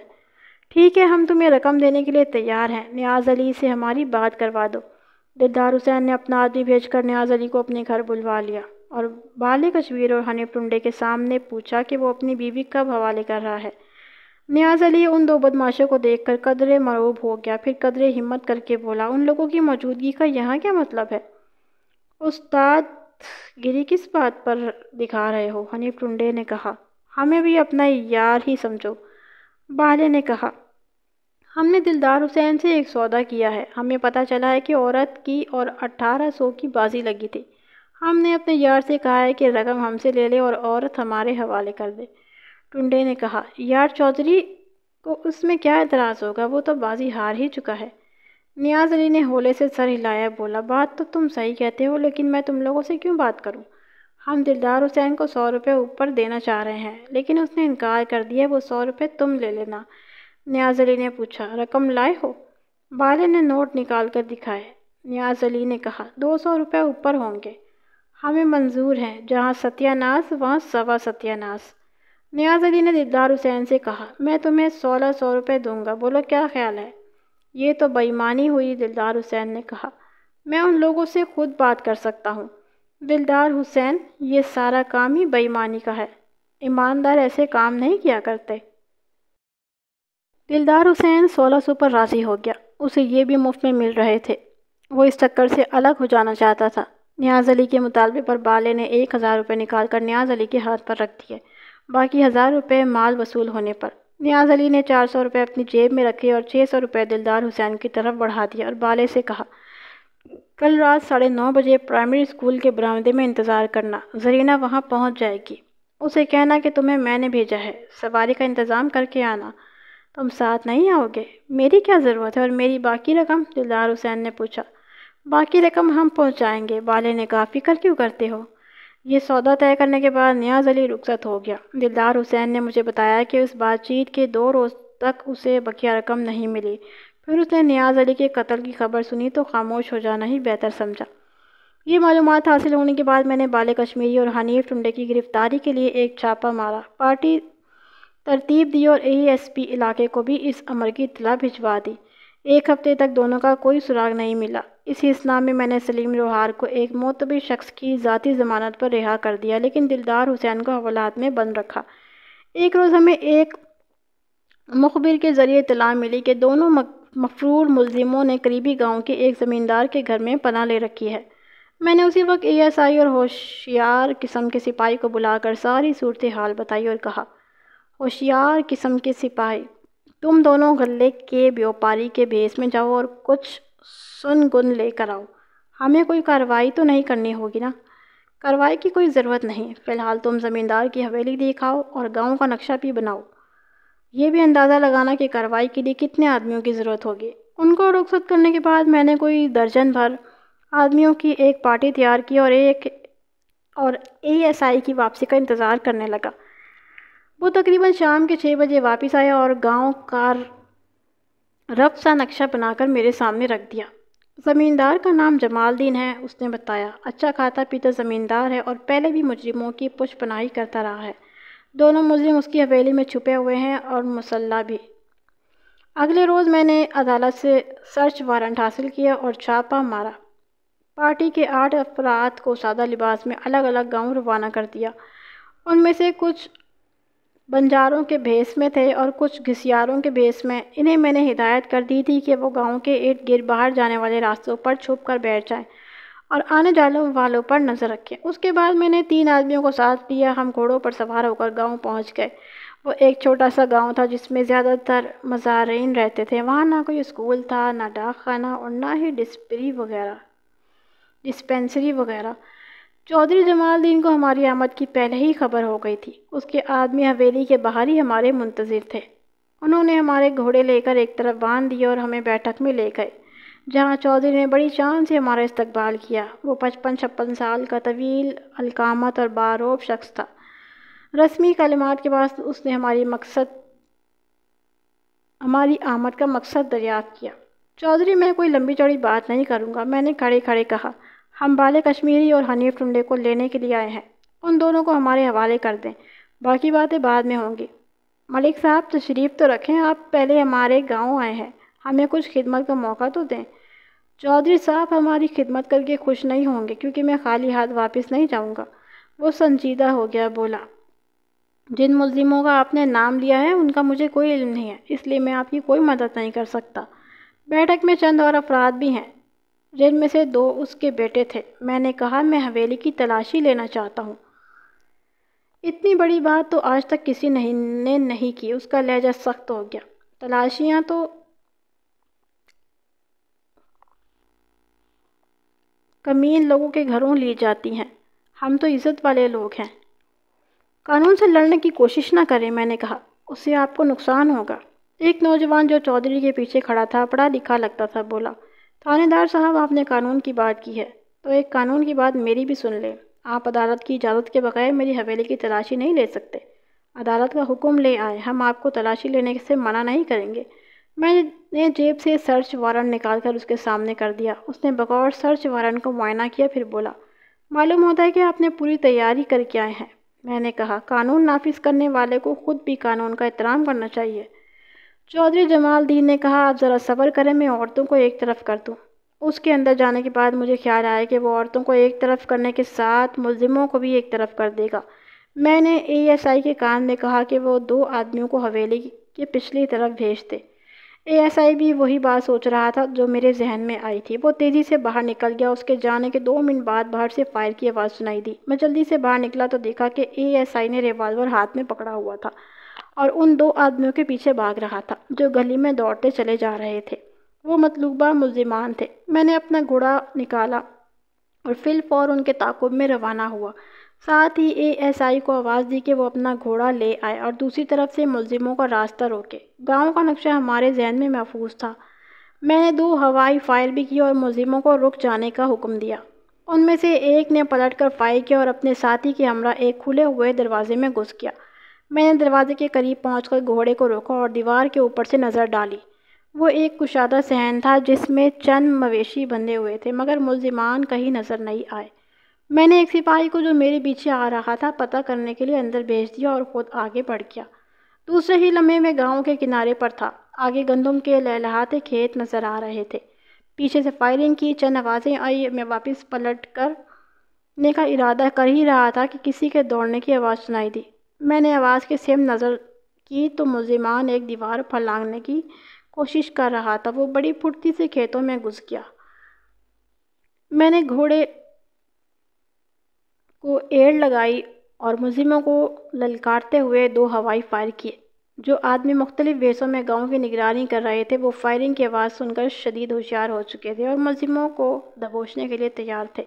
ٹھیک ہے، ہم تمہیں رقم دینے کے لیے تیار ہیں، نیاز علی سے ہماری بات کروا دو۔ دلدار حسین نے اپنا آدمی بھیج کر نیاز علی کو اپنے گھر بلوا لیا اور بالِ کشمیر اور حنیف ٹنڈے کے سامنے پوچھا کہ وہ اپنی بیوی کب حوالے کر رہا ہے۔ نیاز علی ان دو بدماشوں کو دیکھ کر قدرے مرعوب ہو گیا، پھر قدرے ہمت کر کے بولا، ان لوگوں کی موجودگی کا یہاں کیا مطلب ہے؟ استاد گری کس بات پر دکھا رہے ہو؟ حنیف ٹنڈے نے کہا، ہمیں بھی اپنا یار ہی سمجھو۔ بالے نے کہا، ہم نے دلدار حسین سے ایک سودا کیا ہے، ہمیں پتہ چلا ہے کہ عورت کی اور 1800 کی بازی لگی تھی۔ ہم نے اپنے یار سے کہا ہے کہ رقم ہم سے لے لے اور عورت ہمارے حوالے کر دے۔ ٹنڈے نے کہا، یار چودھری کو اس میں کیا اعتراض ہوگا، وہ تو بازی ہار ہی چکا ہے۔ نیاز علی نے ہولے سے سر ہلایا، بولا، بات تو تم صحیح کہتے ہو، لیکن میں تم لوگوں سے کیوں بات کروں؟ ہم دلدار حسین کو 100 روپے اوپر دینا چاہ رہے ہیں، لیکن اس نے انکار کر دیا، وہ 100 روپے تم لے لینا۔ نیاز علی نے پوچھا، رقم لائے ہو؟ بالے نے نوٹ نکال کر دکھائے۔ نیاز علی نے کہا، 200 روپے اوپر ہوں گے، ہمیں منظور ہے، جہاں ستیہ ناز وہاں سوا ستیہ ناز۔ نیاز علی نے دلدار حسین سے کہا، میں تمہیں 1600 روپے دوں گا، بولو کیا خیال ہے؟ یہ تو بے ایمانی ہوئی، دلدار حسین نے کہا، میں ان لوگوں سے خود بات کر سکتا ہوں۔ دلدار حسین، یہ سارا کام ہی بے ایمانی کا ہے، ایماندار ایسے کام نہیں کیا کرتے۔ دلدار حسین 1600 پر راضی ہو گیا، اسے یہ بھی مفت میں مل رہے تھے، وہ اس چکر سے الگ ہو جانا چاہتا تھا۔ نیاز علی کے مطالبے پر بالے نے 1000 روپے نکال کر نیاز علی کے ہاتھ پر رکھ دیے، باقی 1000 روپے مال وصول ہونے پر۔ نیاز علی نے 400 روپے اپنی جیب میں رکھے اور 600 روپے دلدار حسین کی طرف بڑھا دیا اور بالے سے کہا، کل رات 9:30 بجے پرائمری اسکول کے برآمدے میں انتظار کرنا، زرینہ وہاں پہنچ جائے گی، اسے کہنا کہ تمہیں میں نے بھیجا ہے، سواری کا انتظام کر کے آنا۔ تم ساتھ نہیں آؤ گے؟ میری کیا ضرورت ہے، اور میری باقی رقم؟ دلدار حسین نے پوچھا۔ باقی رقم ہم پہنچائیں گے، بالے نے کہا، فکر کیوں کرتے ہو؟ یہ سودا طے کرنے کے بعد نیاز علی رخصت ہو گیا۔ دلدار حسین نے مجھے بتایا کہ اس بات چیت کے 2 روز تک اسے بقیہ رقم نہیں ملی، پھر اس نے نیاز علی کے قتل کی خبر سنی تو خاموش ہو جانا ہی بہتر سمجھا۔ یہ معلومات حاصل ہونے کے بعد میں نے بالِ کشمیری اور حنیف ٹنڈے کی گرفتاری کے لیے ایک چھاپہ مارا، پارٹی ترتیب دی اور ASP علاقے کو بھی اس امر کی اطلاع بھجوا دی۔ 1 ہفتے تک دونوں کا کوئی سراغ نہیں ملا۔ اسی اثناء میں نے سلیم لوہار کو ایک معتبر شخص کی ذاتی ضمانت پر رہا کر دیا، لیکن دلدار حسین کو حوالات میں بند رکھا۔ ایک روز ہمیں ایک مخبر کے ذریعے اطلاع ملی کہ دونوں مفرور ملزموں نے قریبی گاؤں کے ایک زمیندار کے گھر میں پناہ لے رکھی ہے۔ میں نے اسی وقت ASI اور ہوشیار قسم کے سپاہی کو بلا کر ساری صورتحال بتائی اور کہا، ہوشیار قسم کے سپاہی، تم دونوں غلے کے بیوپاری کے بھیس میں جاؤ اور کچھ سن گن لے کر آؤ، ہمیں کوئی کارروائی تو نہیں کرنی ہوگی نا؟ کارروائی کی کوئی ضرورت نہیں، فی الحال تم زمیندار کی حویلی دکھاؤ اور گاؤں کا نقشہ بھی بناؤ، یہ بھی اندازہ لگانا کہ کارروائی کے لیے کتنے آدمیوں کی ضرورت ہوگی۔ ان کو رخصت کرنے کے بعد میں نے کوئی درجن بھر آدمیوں کی ایک پارٹی تیار کی اور ASI کی واپسی کا انتظار کرنے لگا۔ وہ تقریباً شام کے 6 بجے واپس آیا اور گاؤں کا رف سا نقشہ بنا کر میرے سامنے رکھ دیا۔ زمیندار کا نام جمال الدین ہے، اس نے بتایا، اچھا کھاتا پیتا زمیندار ہے اور پہلے بھی مجرموں کی پشت پناہی کرتا رہا ہے۔ دونوں ملزم اس کی حویلی میں چھپے ہوئے ہیں اور مسلح بھی۔ اگلے روز میں نے عدالت سے سرچ وارنٹ حاصل کیا اور چھاپہ مارا، پارٹی کے 8 افراد کو سادہ لباس میں الگ الگ گاؤں روانہ کر دیا۔ ان میں سے کچھ بنجاروں کے بھیس میں تھے اور کچھ گھسیاروں کے بھیس میں۔ انہیں میں نے ہدایت کر دی تھی کہ وہ گاؤں کے ارد گرد باہر جانے والے راستوں پر چھپ کر بیٹھ جائیں اور آنے جانے والوں پر نظر رکھیں۔ اس کے بعد میں نے 3 آدمیوں کو ساتھ لیا، ہم گھوڑوں پر سوار ہو کر گاؤں پہنچ گئے۔ وہ ایک چھوٹا سا گاؤں تھا جس میں زیادہ تر مزارعین رہتے تھے، وہاں نہ کوئی اسکول تھا، نہ ڈاک خانہ اور نہ ہی ڈسپنسری وغیرہ۔ چودھری جمال الدین کو ہماری آمد کی پہلے ہی خبر ہو گئی تھی، اس کے آدمی حویلی کے باہر ہی ہمارے منتظر تھے۔ انہوں نے ہمارے گھوڑے لے کر ایک طرف باندھ دیے اور ہمیں بیٹھک میں لے گئے، جہاں چودھری نے بڑی شان سے ہمارا استقبال کیا۔ وہ 55-56 سال کا طویل القامت اور باروب شخص تھا۔ رسمی کلمات کے بعد اس نے ہماری آمد کا مقصد دریافت کیا۔ چودھری میں کوئی لمبی چوڑی بات نہیں کروں گا، میں نے کھڑے کھڑے کہا۔ ہم بالے کشمیری اور حنیف ٹنڈے کو لینے کے لیے آئے ہیں، ان دونوں کو ہمارے حوالے کر دیں، باقی باتیں بعد میں ہوں گی۔ ملک صاحب تشریف تو رکھیں، آپ پہلے ہمارے گاؤں آئے ہیں، ہمیں کچھ خدمت کا موقع تو دیں۔ چودھری صاحب ہماری خدمت کر کے خوش نہیں ہوں گے کیونکہ میں خالی ہاتھ واپس نہیں جاؤں گا۔ وہ سنجیدہ ہو گیا، بولا، جن ملزموں کا آپ نے نام لیا ہے ان کا مجھے کوئی علم نہیں ہے، اس لیے میں آپ کی کوئی مدد نہیں کر سکتا۔ بیٹھک میں چند اور افراد بھی ہیں جن میں سے 2 اس کے بیٹے تھے۔ میں نے کہا، میں حویلی کی تلاشی لینا چاہتا ہوں۔ اتنی بڑی بات تو آج تک کسی نے نہیں کی۔ اس کا لہجہ سخت ہو گیا۔ تلاشیاں تو کمین لوگوں کے گھروں لی جاتی ہیں، ہم تو عزت والے لوگ ہیں۔ قانون سے لڑنے کی کوشش نہ کریں، میں نے کہا، اس سے آپ کو نقصان ہوگا۔ ایک نوجوان جو چودھری کے پیچھے کھڑا تھا، پڑھا لکھا لگتا تھا، بولا، تھانے دار صاحب، آپ نے قانون کی بات کی ہے تو ایک قانون کی بات میری بھی سن لیں۔ آپ عدالت کی اجازت کے بغیر میری حویلی کی تلاشی نہیں لے سکتے۔ عدالت کا حکم لے آئے، ہم آپ کو تلاشی لینے سے منع نہیں کریں گے۔ میں نے جیب سے سرچ وارنٹ نکال کر اس کے سامنے کر دیا۔ اس نے بغور سرچ وارنٹ کو معائنہ کیا، پھر بولا، معلوم ہوتا ہے کہ آپ نے پوری تیاری کر کے آئے ہیں۔ میں نے کہا، قانون نافذ کرنے والے کو خود بھی قانون کا احترام کرنا چاہیے۔ چودھری جمال الدین نے کہا، آپ ذرا صبر کریں، میں عورتوں کو ایک طرف کر دوں۔ اس کے اندر جانے کے بعد مجھے خیال آیا کہ وہ عورتوں کو ایک طرف کرنے کے ساتھ ملزموں کو بھی ایک طرف کر دے گا۔ میں نے اے ایس آئی کے کان میں کہا کہ وہ 2 آدمیوں کو حویلی کے پچھلی طرف بھیج دے۔ اے ایس آئی بھی وہی بات سوچ رہا تھا جو میرے ذہن میں آئی تھی۔ وہ تیزی سے باہر نکل گیا۔ اس کے جانے کے 2 منٹ بعد باہر سے فائر کی آواز سنائی دی۔ میں جلدی سے باہر نکلا تو دیکھا کہ اے ایس آئی نے ریوالور ہاتھ میں پکڑا ہوا تھا اور ان 2 آدمیوں کے پیچھے بھاگ رہا تھا جو گلی میں دوڑتے چلے جا رہے تھے۔ وہ مطلوبہ ملزمان تھے۔ میں نے اپنا گھوڑا نکالا اور فی الفور ان کے تعاقب میں روانہ ہوا۔ ساتھ ہی اے ایس آئی کو آواز دی کہ وہ اپنا گھوڑا لے آئے اور دوسری طرف سے ملزموں کا راستہ روکے۔ گاؤں کا نقشہ ہمارے ذہن میں محفوظ تھا۔ میں نے 2 ہوائی فائر بھی کی اور ملزموں کو رک جانے کا حکم دیا۔ ان میں سے ایک نے پلٹ کر فائر کیا اور اپنے ساتھی کے ہمراہ ایک کھلے ہوئے دروازے میں گھس گیا۔ میں نے دروازے کے قریب پہنچ کر گھوڑے کو روکا اور دیوار کے اوپر سے نظر ڈالی۔ وہ ایک کشادہ صحن تھا جس میں چند مویشی بندھے ہوئے تھے، مگر ملزمان کہیں نظر نہیں آئے۔ میں نے ایک سپاہی کو جو میرے پیچھے آ رہا تھا پتہ کرنے کے لیے اندر بھیج دیا اور خود آگے بڑھ گیا۔ دوسرے ہی لمحے میں گاؤں کے کنارے پر تھا۔ آگے گندم کے لہلہاتے کھیت نظر آ رہے تھے۔ پیچھے سے فائرنگ کی چند آوازیں آئی۔ میں واپس پلٹ کرنے کا ارادہ کر ہی رہا تھا کہ کسی کے دوڑنے کی آواز سنائی دی۔ میں نے آواز کے سمت نظر کی تو ملزمان ایک دیوار پر لانگنے کی کوشش کر رہا تھا۔ وہ بڑی پھرتی سے کھیتوں میں گھس گیا۔ میں نے گھوڑے کو ایڑ لگائی اور ملزموں کو للکارتے ہوئے 2 ہوائی فائر کیے۔ جو آدمی مختلف بھیسوں میں گاؤں کی نگرانی کر رہے تھے وہ فائرنگ کی آواز سن کر شدید ہوشیار ہو چکے تھے اور ملزموں کو دبوچنے کے لیے تیار تھے۔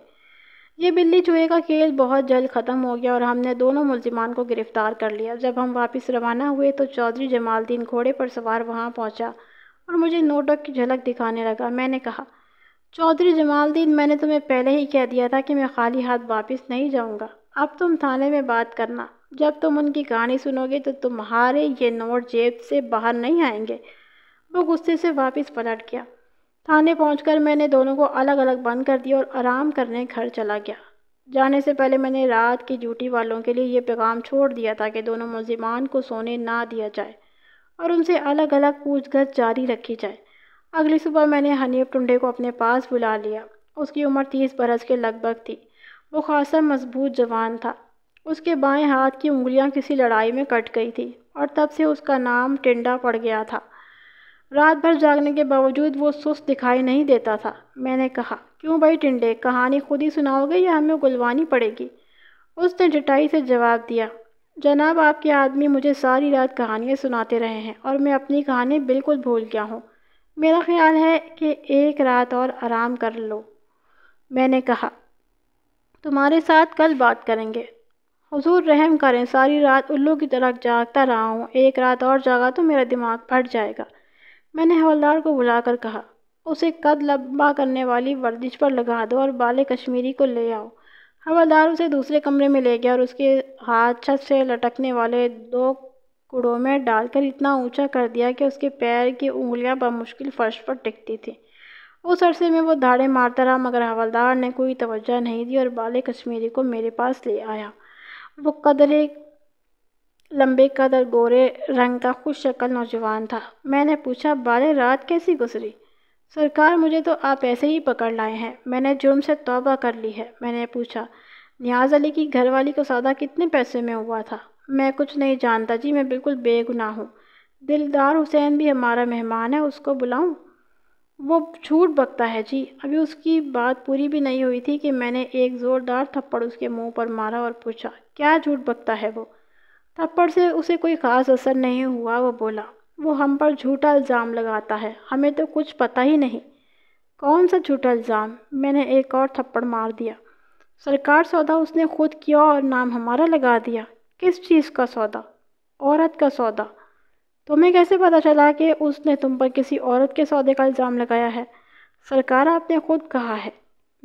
یہ بلی چوہے کا کھیل بہت جلد ختم ہو گیا اور ہم نے دونوں ملزمان کو گرفتار کر لیا۔ جب ہم واپس روانہ ہوئے تو چودھری جمال الدین گھوڑے پر سوار وہاں پہنچا اور مجھے نوٹک کی جھلک دکھانے لگا۔ میں نے کہا، چودھری جمال الدین، میں نے تمہیں پہلے ہی کہہ دیا تھا کہ میں خالی ہاتھ واپس نہیں جاؤں گا۔ اب تم تھانے میں بات کرنا۔ جب تم ان کی کہانی سنو گے تو تمہارے یہ نوٹ جیب سے باہر نہیں آئیں گے۔ وہ غصے سے واپس پلٹ گیا۔ تھانے پہنچ کر میں نے دونوں کو الگ الگ بند کر دیا اور آرام کرنے گھر چلا گیا۔ جانے سے پہلے میں نے رات کی ڈیوٹی والوں کے لیے یہ پیغام چھوڑ دیا تھا کہ دونوں ملزمان کو سونے نہ دیا جائے اور ان سے الگ الگ پوچھ گچھ جاری رکھی جائے۔ اگلی صبح میں نے حنیف ٹنڈے کو اپنے پاس بلا لیا۔ اس کی عمر 30 برس کے لگ بھگ تھی۔ وہ خاصا مضبوط جوان تھا۔ اس کے بائیں ہاتھ کی انگلیاں کسی لڑائی میں کٹ گئی تھی اور تب سے اس کا نام ٹنڈا پڑ گیا تھا۔ رات بھر جاگنے کے باوجود وہ سست دکھائی نہیں دیتا تھا۔ میں نے کہا، کیوں بھائی ٹنڈے، کہانی خود ہی سناؤ گے یا ہمیں گلوانی پڑے گی؟ اس نے ڈٹائی سے جواب دیا، جناب، آپ کے آدمی مجھے ساری رات کہانیاں سناتے رہے ہیں اور میں اپنی کہانی بالکل بھول گیا ہوں۔ میرا خیال ہے کہ ایک رات اور آرام کر لو۔ میں نے کہا، تمہارے ساتھ کل بات کریں گے۔ حضور رحم کریں، ساری رات الو کی طرح جاگتا رہا ہوں، ایک رات اور جاگا تو میرا دماغ پھٹ جائے گا۔ میں نے حوالدار کو بلا کر کہا، اسے قد لمبا کرنے والی ورزش پر لگا دو اور بالے کشمیری کو لے آؤ۔ حوالدار اسے دوسرے کمرے میں لے گیا اور اس کے ہاتھ چھت سے لٹکنے والے 2 کوڑوں میں ڈال کر اتنا اونچا کر دیا کہ اس کے پیر کی انگلیاں بمشکل فرش پر ٹکتی تھیں۔ اس عرصے میں وہ دھاڑے مارتا رہا مگر حوالدار نے کوئی توجہ نہیں دی اور بالے کشمیری کو میرے پاس لے آیا۔ وہ قدرے لمبے قدر گورے رنگ کا خوش شکل نوجوان تھا۔ میں نے پوچھا، بالے رات کیسی گزری؟ سرکار مجھے تو آپ ایسے ہی پکڑ لائے ہیں، میں نے جرم سے توبہ کر لی ہے۔ میں نے پوچھا، نیاز علی کی گھر والی کا سودا کتنے پیسے میں ہوا تھا؟ میں کچھ نہیں جانتا جی، میں بالکل بے گناہ ہوں۔ دلدار حسین بھی ہمارا مہمان ہے، اس کو بلاؤں؟ وہ جھوٹ بکتا ہے جی۔ ابھی اس کی بات پوری بھی نہیں ہوئی تھی کہ میں نے ایک زوردار تھپڑ اس کے منہ پر مارا اور پوچھا، کیا جھوٹ بکتا ہے وہ؟ تھپڑ سے اسے کوئی خاص اثر نہیں ہوا۔ وہ بولا، وہ ہم پر جھوٹا الزام لگاتا ہے، ہمیں تو کچھ پتہ ہی نہیں۔ کون سا جھوٹا الزام؟ میں نے ایک اور تھپڑ مار دیا۔ سرکار، سودا اس نے خود کیا اور نام ہمارا لگا دیا۔ کس چیز کا سودا؟ عورت کا سودا۔ تمہیں کیسے پتہ چلا کہ اس نے تم پر کسی عورت کے سودے کا الزام لگایا ہے؟ سرکار، آپ نے خود کہا ہے۔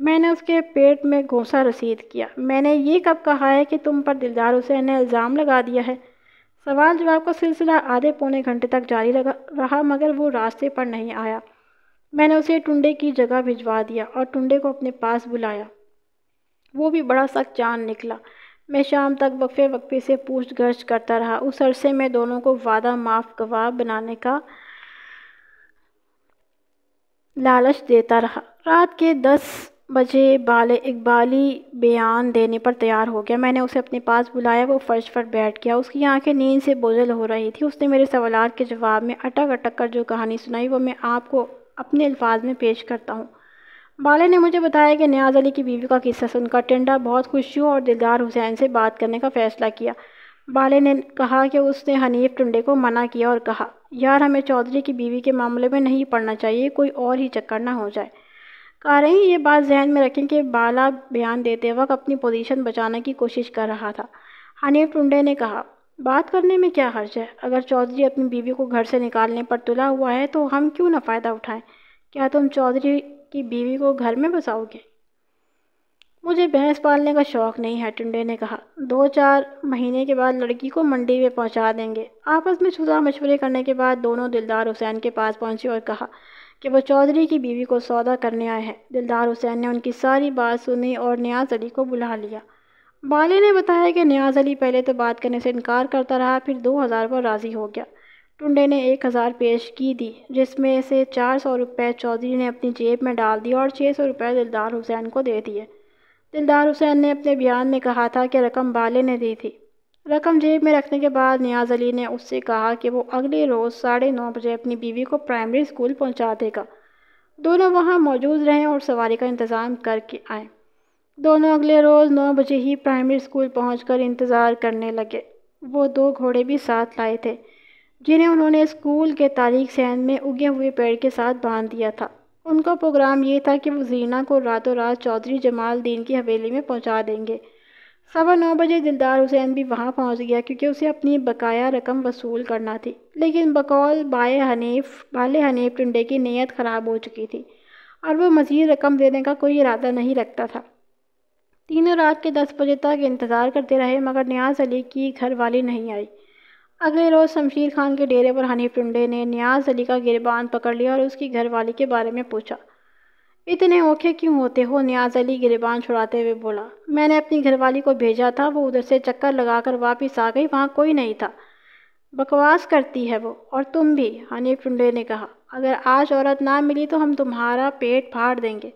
میں نے اس کے پیٹ میں گھونسا رسید کیا۔ میں نے یہ کب کہا ہے کہ تم پر دلدار حسین نے الزام لگا دیا ہے؟ سوال جواب کا سلسلہ آدھے پونے گھنٹے تک جاری رہا مگر وہ راستے پر نہیں آیا۔ میں نے اسے ٹنڈے کی جگہ بھجوا دیا اور ٹنڈے کو اپنے پاس بلایا۔ وہ بھی بڑا سخت جان نکلا۔ میں شام تک وقفے وقفے سے پوچھ گچھ کرتا رہا۔ اس عرصے میں دونوں کو وعدہ معاف گواہ بنانے کا لالچ دیتا رہا۔ رات کے 10 بجے بالے اقبالی بیان دینے پر تیار ہو گیا۔ میں نے اسے اپنے پاس بلایا۔ وہ فرش پر بیٹھ گیا۔ اس کی آنکھیں نیند سے بوجھل ہو رہی تھی۔ اس نے میرے سوالات کے جواب میں اٹک اٹک کر جو کہانی سنائی وہ میں آپ کو اپنے الفاظ میں پیش کرتا ہوں۔ بالے نے مجھے بتایا کہ نیاز علی کی بیوی کا قصہ سن کر ٹنڈا بہت خوش ہوا اور دلدار حسین سے بات کرنے کا فیصلہ کیا۔ بالے نے کہا کہ اس نے حنیف ٹنڈے کو منع کیا اور کہا، یار ہمیں چودھری کی بیوی کے معاملے میں نہیں پڑنا چاہیے، کوئی اور ہی چکر نہ ہو جائے۔ قارئین یہ بات ذہن میں رکھیں کہ بالا بیان دیتے وقت اپنی پوزیشن بچانے کی کوشش کر رہا تھا۔ حنیف ٹنڈے نے کہا، بات کرنے میں کیا حرج ہے؟ اگر چودھری اپنی بیوی کو گھر سے نکالنے پر تلا ہوا ہے تو ہم کیوں نہ فائدہ اٹھائیں؟ کیا تم چودھری کی بیوی کو گھر میں بساؤ گے؟ مجھے بھینس پالنے کا شوق نہیں ہے، ٹنڈے نے کہا۔ 2-4 مہینے کے بعد لڑکی کو منڈی میں پہنچا دیں گے۔ آپس میں صلاح مشورے کرنے کے بعد دونوں دلدار حسین کے پاس پہنچے اور کہا کہ وہ چودھری کی بیوی کو سودا کرنے آئے ہیں۔ دلدار حسین نے ان کی ساری بات سنی اور نیاز علی کو بلا لیا۔ بالے نے بتایا کہ نیاز علی پہلے تو بات کرنے سے انکار کرتا رہا، پھر 2000 پر راضی ہو گیا۔ ٹنڈے نے 1000 پیش کی دی جس میں سے 400 روپے چودھری نے اپنی جیب میں ڈال دیے اور 600 روپے دلدار حسین کو دے دیے۔ دلدار حسین نے اپنے بیان میں کہا تھا کہ رقم بالے نے دی تھی۔ رقم جیب میں رکھنے کے بعد نیاز علی نے اس سے کہا کہ وہ اگلے روز 9:30 بجے اپنی بیوی کو پرائمری اسکول پہنچا دے گا۔ دونوں وہاں موجود رہیں اور سواری کا انتظام کر کے آئیں۔ دونوں اگلے روز 9 بجے ہی پرائمری اسکول پہنچ کر انتظار کرنے لگے۔ وہ 2 گھوڑے بھی ساتھ لائے تھے جنہیں انہوں نے اسکول کے تاریک صحن میں اگے ہوئے پیڑ کے ساتھ باندھ دیا تھا۔ ان کا پروگرام یہ تھا کہ وہ زینہ کو راتوں رات چودھری جمال الدین کی حویلی میں پہنچا دیں گے۔ 9:15 بجے دلدار حسین بھی وہاں پہنچ گیا کیونکہ اسے اپنی بقایا رقم وصول کرنا تھی، لیکن بقول بالے حنیف ٹنڈے کی نیت خراب ہو چکی تھی اور وہ مزید رقم دینے کا کوئی ارادہ نہیں رکھتا تھا۔ تینوں رات کے 10 بجے تک انتظار کرتے رہے مگر نیاز علی کی گھر والی نہیں آئی۔ اگلے روز شمشیر خان کے ڈیرے پر حنیف ٹنڈے نے نیاز علی کا گریبان پکڑ لیا اور اس کی گھر والی کے بارے میں پوچھا۔ اتنے اوکھے کیوں ہوتے ہو؟ نیاز علی گریبان چھڑاتے ہوئے بولا۔ میں نے اپنی گھر والی کو بھیجا تھا، وہ ادھر سے چکر لگا کر واپس آ گئی، وہاں کوئی نہیں تھا۔ بکواس کرتی ہے وہ، اور تم بھی، حنیف ٹنڈے نے کہا۔ اگر آج عورت نہ ملی تو ہم تمہارا پیٹ پھاڑ دیں گے۔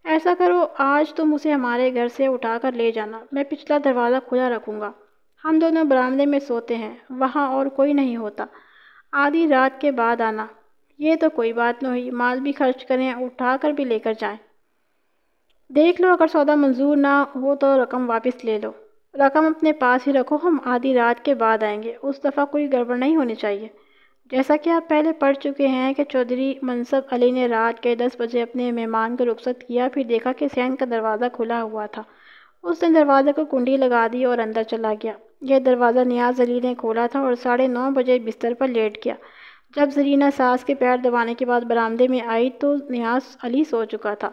ایسا کرو، آج تم اسے ہمارے گھر سے اٹھا کر لے جانا، میں پچھلا دروازہ کھلا رکھوں گا۔ ہم دونوں برآمدے میں سوتے ہیں، وہاں اور کوئی نہیں ہوتا۔ آدھی رات کے بعد آنا۔ یہ تو کوئی بات نہ ہوئی، مال بھی خرچ کریں، اٹھا کر بھی لے کر جائیں۔ دیکھ لو، اگر سودا منظور نہ ہو تو رقم واپس لے لو۔ رقم اپنے پاس ہی رکھو، ہم آدھی رات کے بعد آئیں گے، اس دفعہ کوئی گڑبڑ نہیں ہونی چاہیے۔ جیسا کہ آپ پہلے پڑھ چکے ہیں کہ چودھری منصب علی نے رات کے 10 بجے اپنے مہمان کو رخصت کیا، پھر دیکھا کہ صحن کا دروازہ کھلا ہوا تھا۔ اس نے دروازے کو کنڈی لگا دی اور اندر چلا گیا۔ یہ دروازہ نیاز علی نے کھولا تھا اور 9:30 بجے بستر پر لیٹ گیا۔ جب زرینہ ساس کے پیر دبانے کے بعد برآمدے میں آئی تو نیاز علی سو چکا تھا۔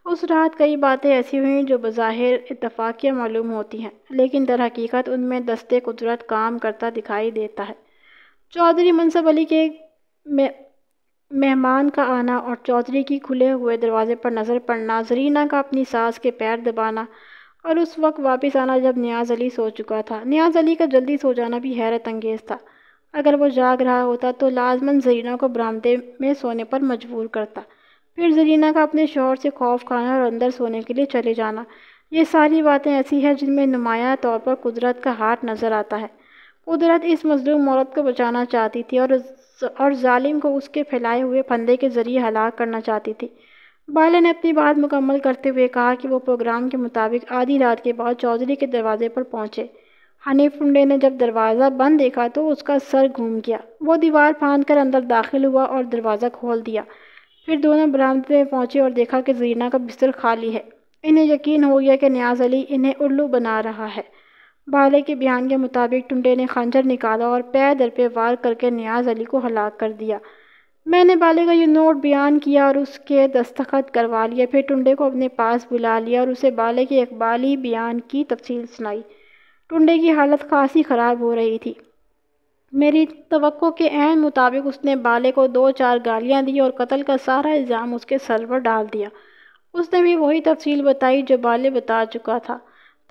اس رات کئی باتیں ایسی ہوئیں جو بظاہر اتفاقیہ معلوم ہوتی ہیں لیکن در حقیقت ان میں دستِ قدرت کام کرتا دکھائی دیتا ہے۔ چودھری منصب علی کے مہمان کا آنا اور چودھری کی کھلے ہوئے دروازے پر نظر پڑنا، زرینہ کا اپنی ساس کے پیر دبانا اور اس وقت واپس آنا جب نیاز علی سو چکا تھا۔ نیاز علی کا جلدی سو جانا بھی حیرت انگیز تھا۔ اگر وہ جاگ رہا ہوتا تو لازماً زرینہ کو برآمدے میں سونے پر مجبور کرتا، پھر زرینہ کا اپنے شوہر سے خوف کھانا اور اندر سونے کے لیے چلے جانا۔ یہ ساری باتیں ایسی ہیں جن میں نمایاں طور پر قدرت کا ہاتھ نظر آتا ہے۔ قدرت اس مظلوم عورت کو بچانا چاہتی تھی اور ظالم کو اس کے پھیلائے ہوئے پھندے کے ذریعے ہلاک کرنا چاہتی تھی۔ بالے نے اپنی بات مکمل کرتے ہوئے کہا کہ وہ پروگرام کے مطابق آدھی رات کے بعد چودھری کے دروازے پر پہنچے۔ حنیف ٹنڈے نے جب دروازہ بند دیکھا تو اس کا سر گھوم گیا۔ وہ دیوار پھاند کر اندر داخل ہوا اور دروازہ کھول دیا۔ پھر دونوں برآمدے میں پہنچے اور دیکھا کہ زرینہ کا بستر خالی ہے۔ انہیں یقین ہو گیا کہ نیاز علی انہیں الو بنا رہا ہے۔ بالے کے بیان کے مطابق ٹنڈے نے خنجر نکالا اور پے در پہ وار کر کے نیاز علی کو ہلاک کر دیا۔ میں نے بالے کا یہ نوٹ بیان کیا اور اس کے دستخط کروا لیے، پھر ٹنڈے کو اپنے پاس بلا لیا اور اسے بالے کے اقبالی بیان کی تفصیل سنائی۔ ٹنڈے کی حالت خاصی خراب ہو رہی تھی۔ میری توقع کے عین مطابق اس نے بالے کو 2-4 گالیاں دی اور قتل کا سارا الزام اس کے سر پر ڈال دیا۔ اس نے بھی وہی تفصیل بتائی جو بالے بتا چکا تھا،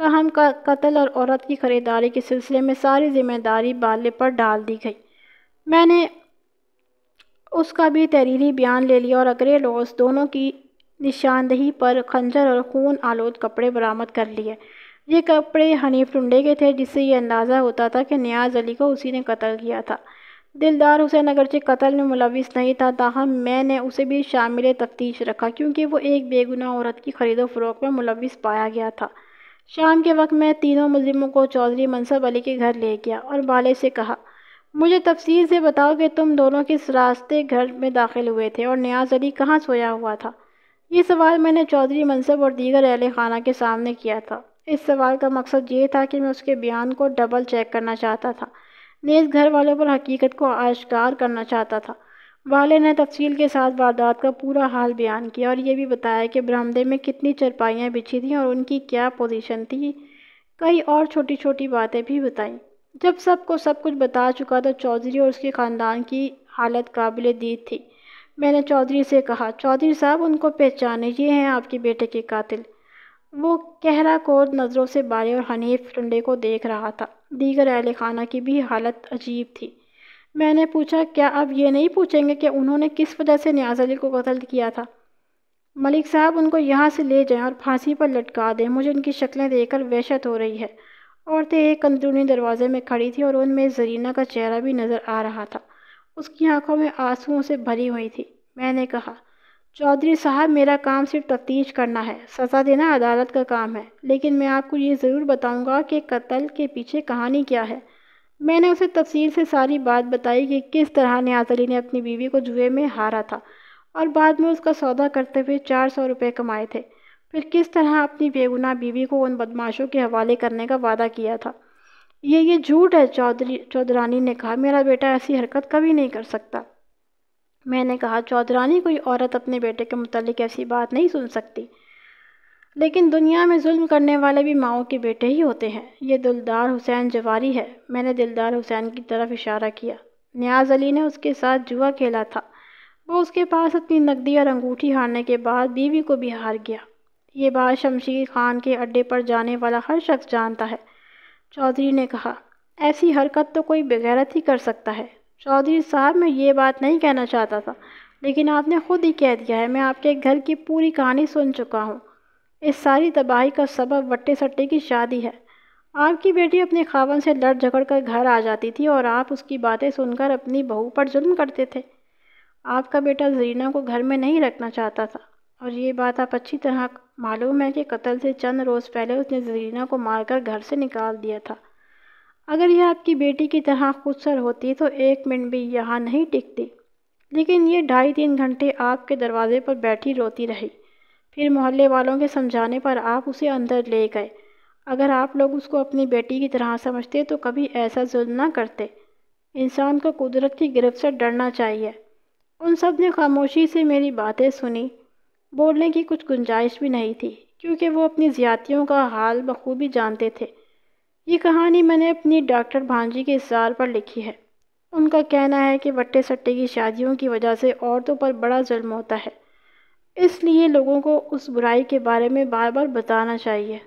تاہم قتل اور عورت کی خریداری کے سلسلے میں ساری ذمہ داری بالے پر ڈال دی گئی۔ میں نے اس کا بھی تحریری بیان لے لیا اور اگلے روز دونوں کی نشاندہی پر خنجر اور خون آلود کپڑے برآمد کر لیے۔ یہ کپڑے حنیف ٹنڈے کے تھے، جس سے یہ اندازہ ہوتا تھا کہ نیاز علی کو اسی نے قتل کیا تھا۔ دلدار حسین اگرچہ قتل میں ملوث نہیں تھا، تاہم میں نے اسے بھی شامل تفتیش رکھا کیونکہ وہ ایک بے گناہ عورت کی خرید و فروخت میں ملوث پایا گیا تھا۔ شام کے وقت میں تینوں ملزموں کو چودھری منصب علی کے گھر لے گیا اور بالے سے کہا، مجھے تفصیل سے بتاؤ کہ تم دونوں کس راستے گھر میں داخل ہوئے تھے اور نیاز علی کہاں سویا ہوا تھا۔ یہ سوال میں نے چودھری منصب اور دیگر اہل خانہ کے سامنے کیا تھا۔ اس سوال کا مقصد یہ تھا کہ میں اس کے بیان کو ڈبل چیک کرنا چاہتا تھا، نیز گھر والوں پر حقیقت کو آشکار کرنا چاہتا تھا۔ والے نے تفصیل کے ساتھ واردات کا پورا حال بیان کیا اور یہ بھی بتایا کہ برآمدے میں کتنی چارپائیاں بچھی تھیں اور ان کی کیا پوزیشن تھی۔ کئی اور چھوٹی چھوٹی باتیں بھی بتائیں۔ جب سب کچھ بتا چکا تو چودھری اور اس کے خاندان کی حالت قابل دید تھی۔ میں نے چودھری سے کہا، چودھری صاحب ان کو پہچانے، یہ ہیں آپ کے بیٹے کے قاتل۔ وہ کہرہ کھود نظروں سے بالے اور حنیف ٹنڈے کو دیکھ رہا تھا۔ دیگر اہل خانہ کی بھی حالت عجیب تھی۔ میں نے پوچھا، کیا اب یہ نہیں پوچھیں گے کہ انہوں نے کس وجہ سے نیاز علی کو قتل کیا تھا؟ ملک صاحب ان کو یہاں سے لے جائیں اور پھانسی پر لٹکا دیں، مجھے ان کی شکلیں دیکھ کر وحشت ہو رہی ہے۔ عورتیں ایک اندرونی دروازے میں کھڑی تھیں اور ان میں زرینہ کا چہرہ بھی نظر آ رہا تھا، اس کی آنکھوں میں آنسوؤں سے بھری ہوئی تھی۔ میں نے کہا، چودھری صاحب میرا کام صرف تفتیش کرنا ہے، سزا دینا عدالت کا کام ہے، لیکن میں آپ کو یہ ضرور بتاؤں گا کہ قتل کے پیچھے کہانی کیا ہے۔ میں نے اسے تفصیل سے ساری بات بتائی کہ کس طرح نیاز علی نے اپنی بیوی کو جوئے میں ہارا تھا اور بعد میں اس کا سودا کرتے ہوئے 400 روپے کمائے تھے، پھر کس طرح اپنی بے گناہ بیوی کو ان بدماشوں کے حوالے کرنے کا وعدہ کیا تھا۔ یہ جھوٹ ہے، چودھرانی نے کہا، میرا بیٹا ایسی حرکت کبھی نہیں کر سکتا۔ میں نے کہا، چودھرانی کوئی عورت اپنے بیٹے کے متعلق ایسی بات نہیں سن سکتی، لیکن دنیا میں ظلم کرنے والے بھی ماؤں کے بیٹے ہی ہوتے ہیں۔ یہ دلدار حسین جواری ہے۔ میں نے دلدار حسین کی طرف اشارہ کیا۔ نیاز علی نے اس کے ساتھ جوا کھیلا تھا، وہ اس کے پاس اپنی نقدی اور انگوٹھی ہارنے کے بعد بیوی کو بھی ہار گیا۔ یہ بات شمشیر خان کے اڈے پر جانے والا ہر شخص جانتا ہے۔ چودھری نے کہا، ایسی حرکت تو کوئی بغیرت ہی کر سکتا ہے۔ چودھری صاحب میں یہ بات نہیں کہنا چاہتا تھا، لیکن آپ نے خود ہی کہہ دیا ہے۔ میں آپ کے گھر کی پوری کہانی سن چکا ہوں۔ اس ساری تباہی کا سبب وٹے سٹے کی شادی ہے۔ آپ کی بیٹی اپنے خاوند سے لڑ جھگڑ کر گھر آ جاتی تھی اور آپ اس کی باتیں سن کر اپنی بہو پر ظلم کرتے تھے۔ آپ کا بیٹا زرینہ کو گھر میں نہیں رکھنا چاہتا تھا، اور یہ بات آپ اچھی طرح معلوم ہے کہ قتل سے چند روز پہلے اس نے زرینہ کو مار کر گھر سے نکال دیا تھا۔ اگر یہ آپ کی بیٹی کی طرح خود سر ہوتی تو 1 منٹ بھی یہاں نہیں ٹکتی، لیکن یہ 2.5-3 گھنٹے آپ کے دروازے پر بیٹھی روتی رہی، پھر محلے والوں کے سمجھانے پر آپ اسے اندر لے گئے۔ اگر آپ لوگ اس کو اپنی بیٹی کی طرح سمجھتے تو کبھی ایسا ظلم نہ کرتے۔ انسان کو قدرت کی گرفت سے ڈرنا چاہیے۔ ان سب نے خاموشی سے میری باتیں سنی، بولنے کی کچھ گنجائش بھی نہیں تھی، کیونکہ وہ اپنی زیادتیوں کا حال بخوبی جانتے تھے۔ یہ کہانی میں نے اپنی ڈاکٹر بھانجی کے اصرار پر لکھی ہے۔ ان کا کہنا ہے کہ وٹے سٹے کی شادیوں کی وجہ سے عورتوں پر بڑا ظلم ہوتا ہے، اس لیے لوگوں کو اس برائی کے بارے میں بار بار بتانا چاہیے۔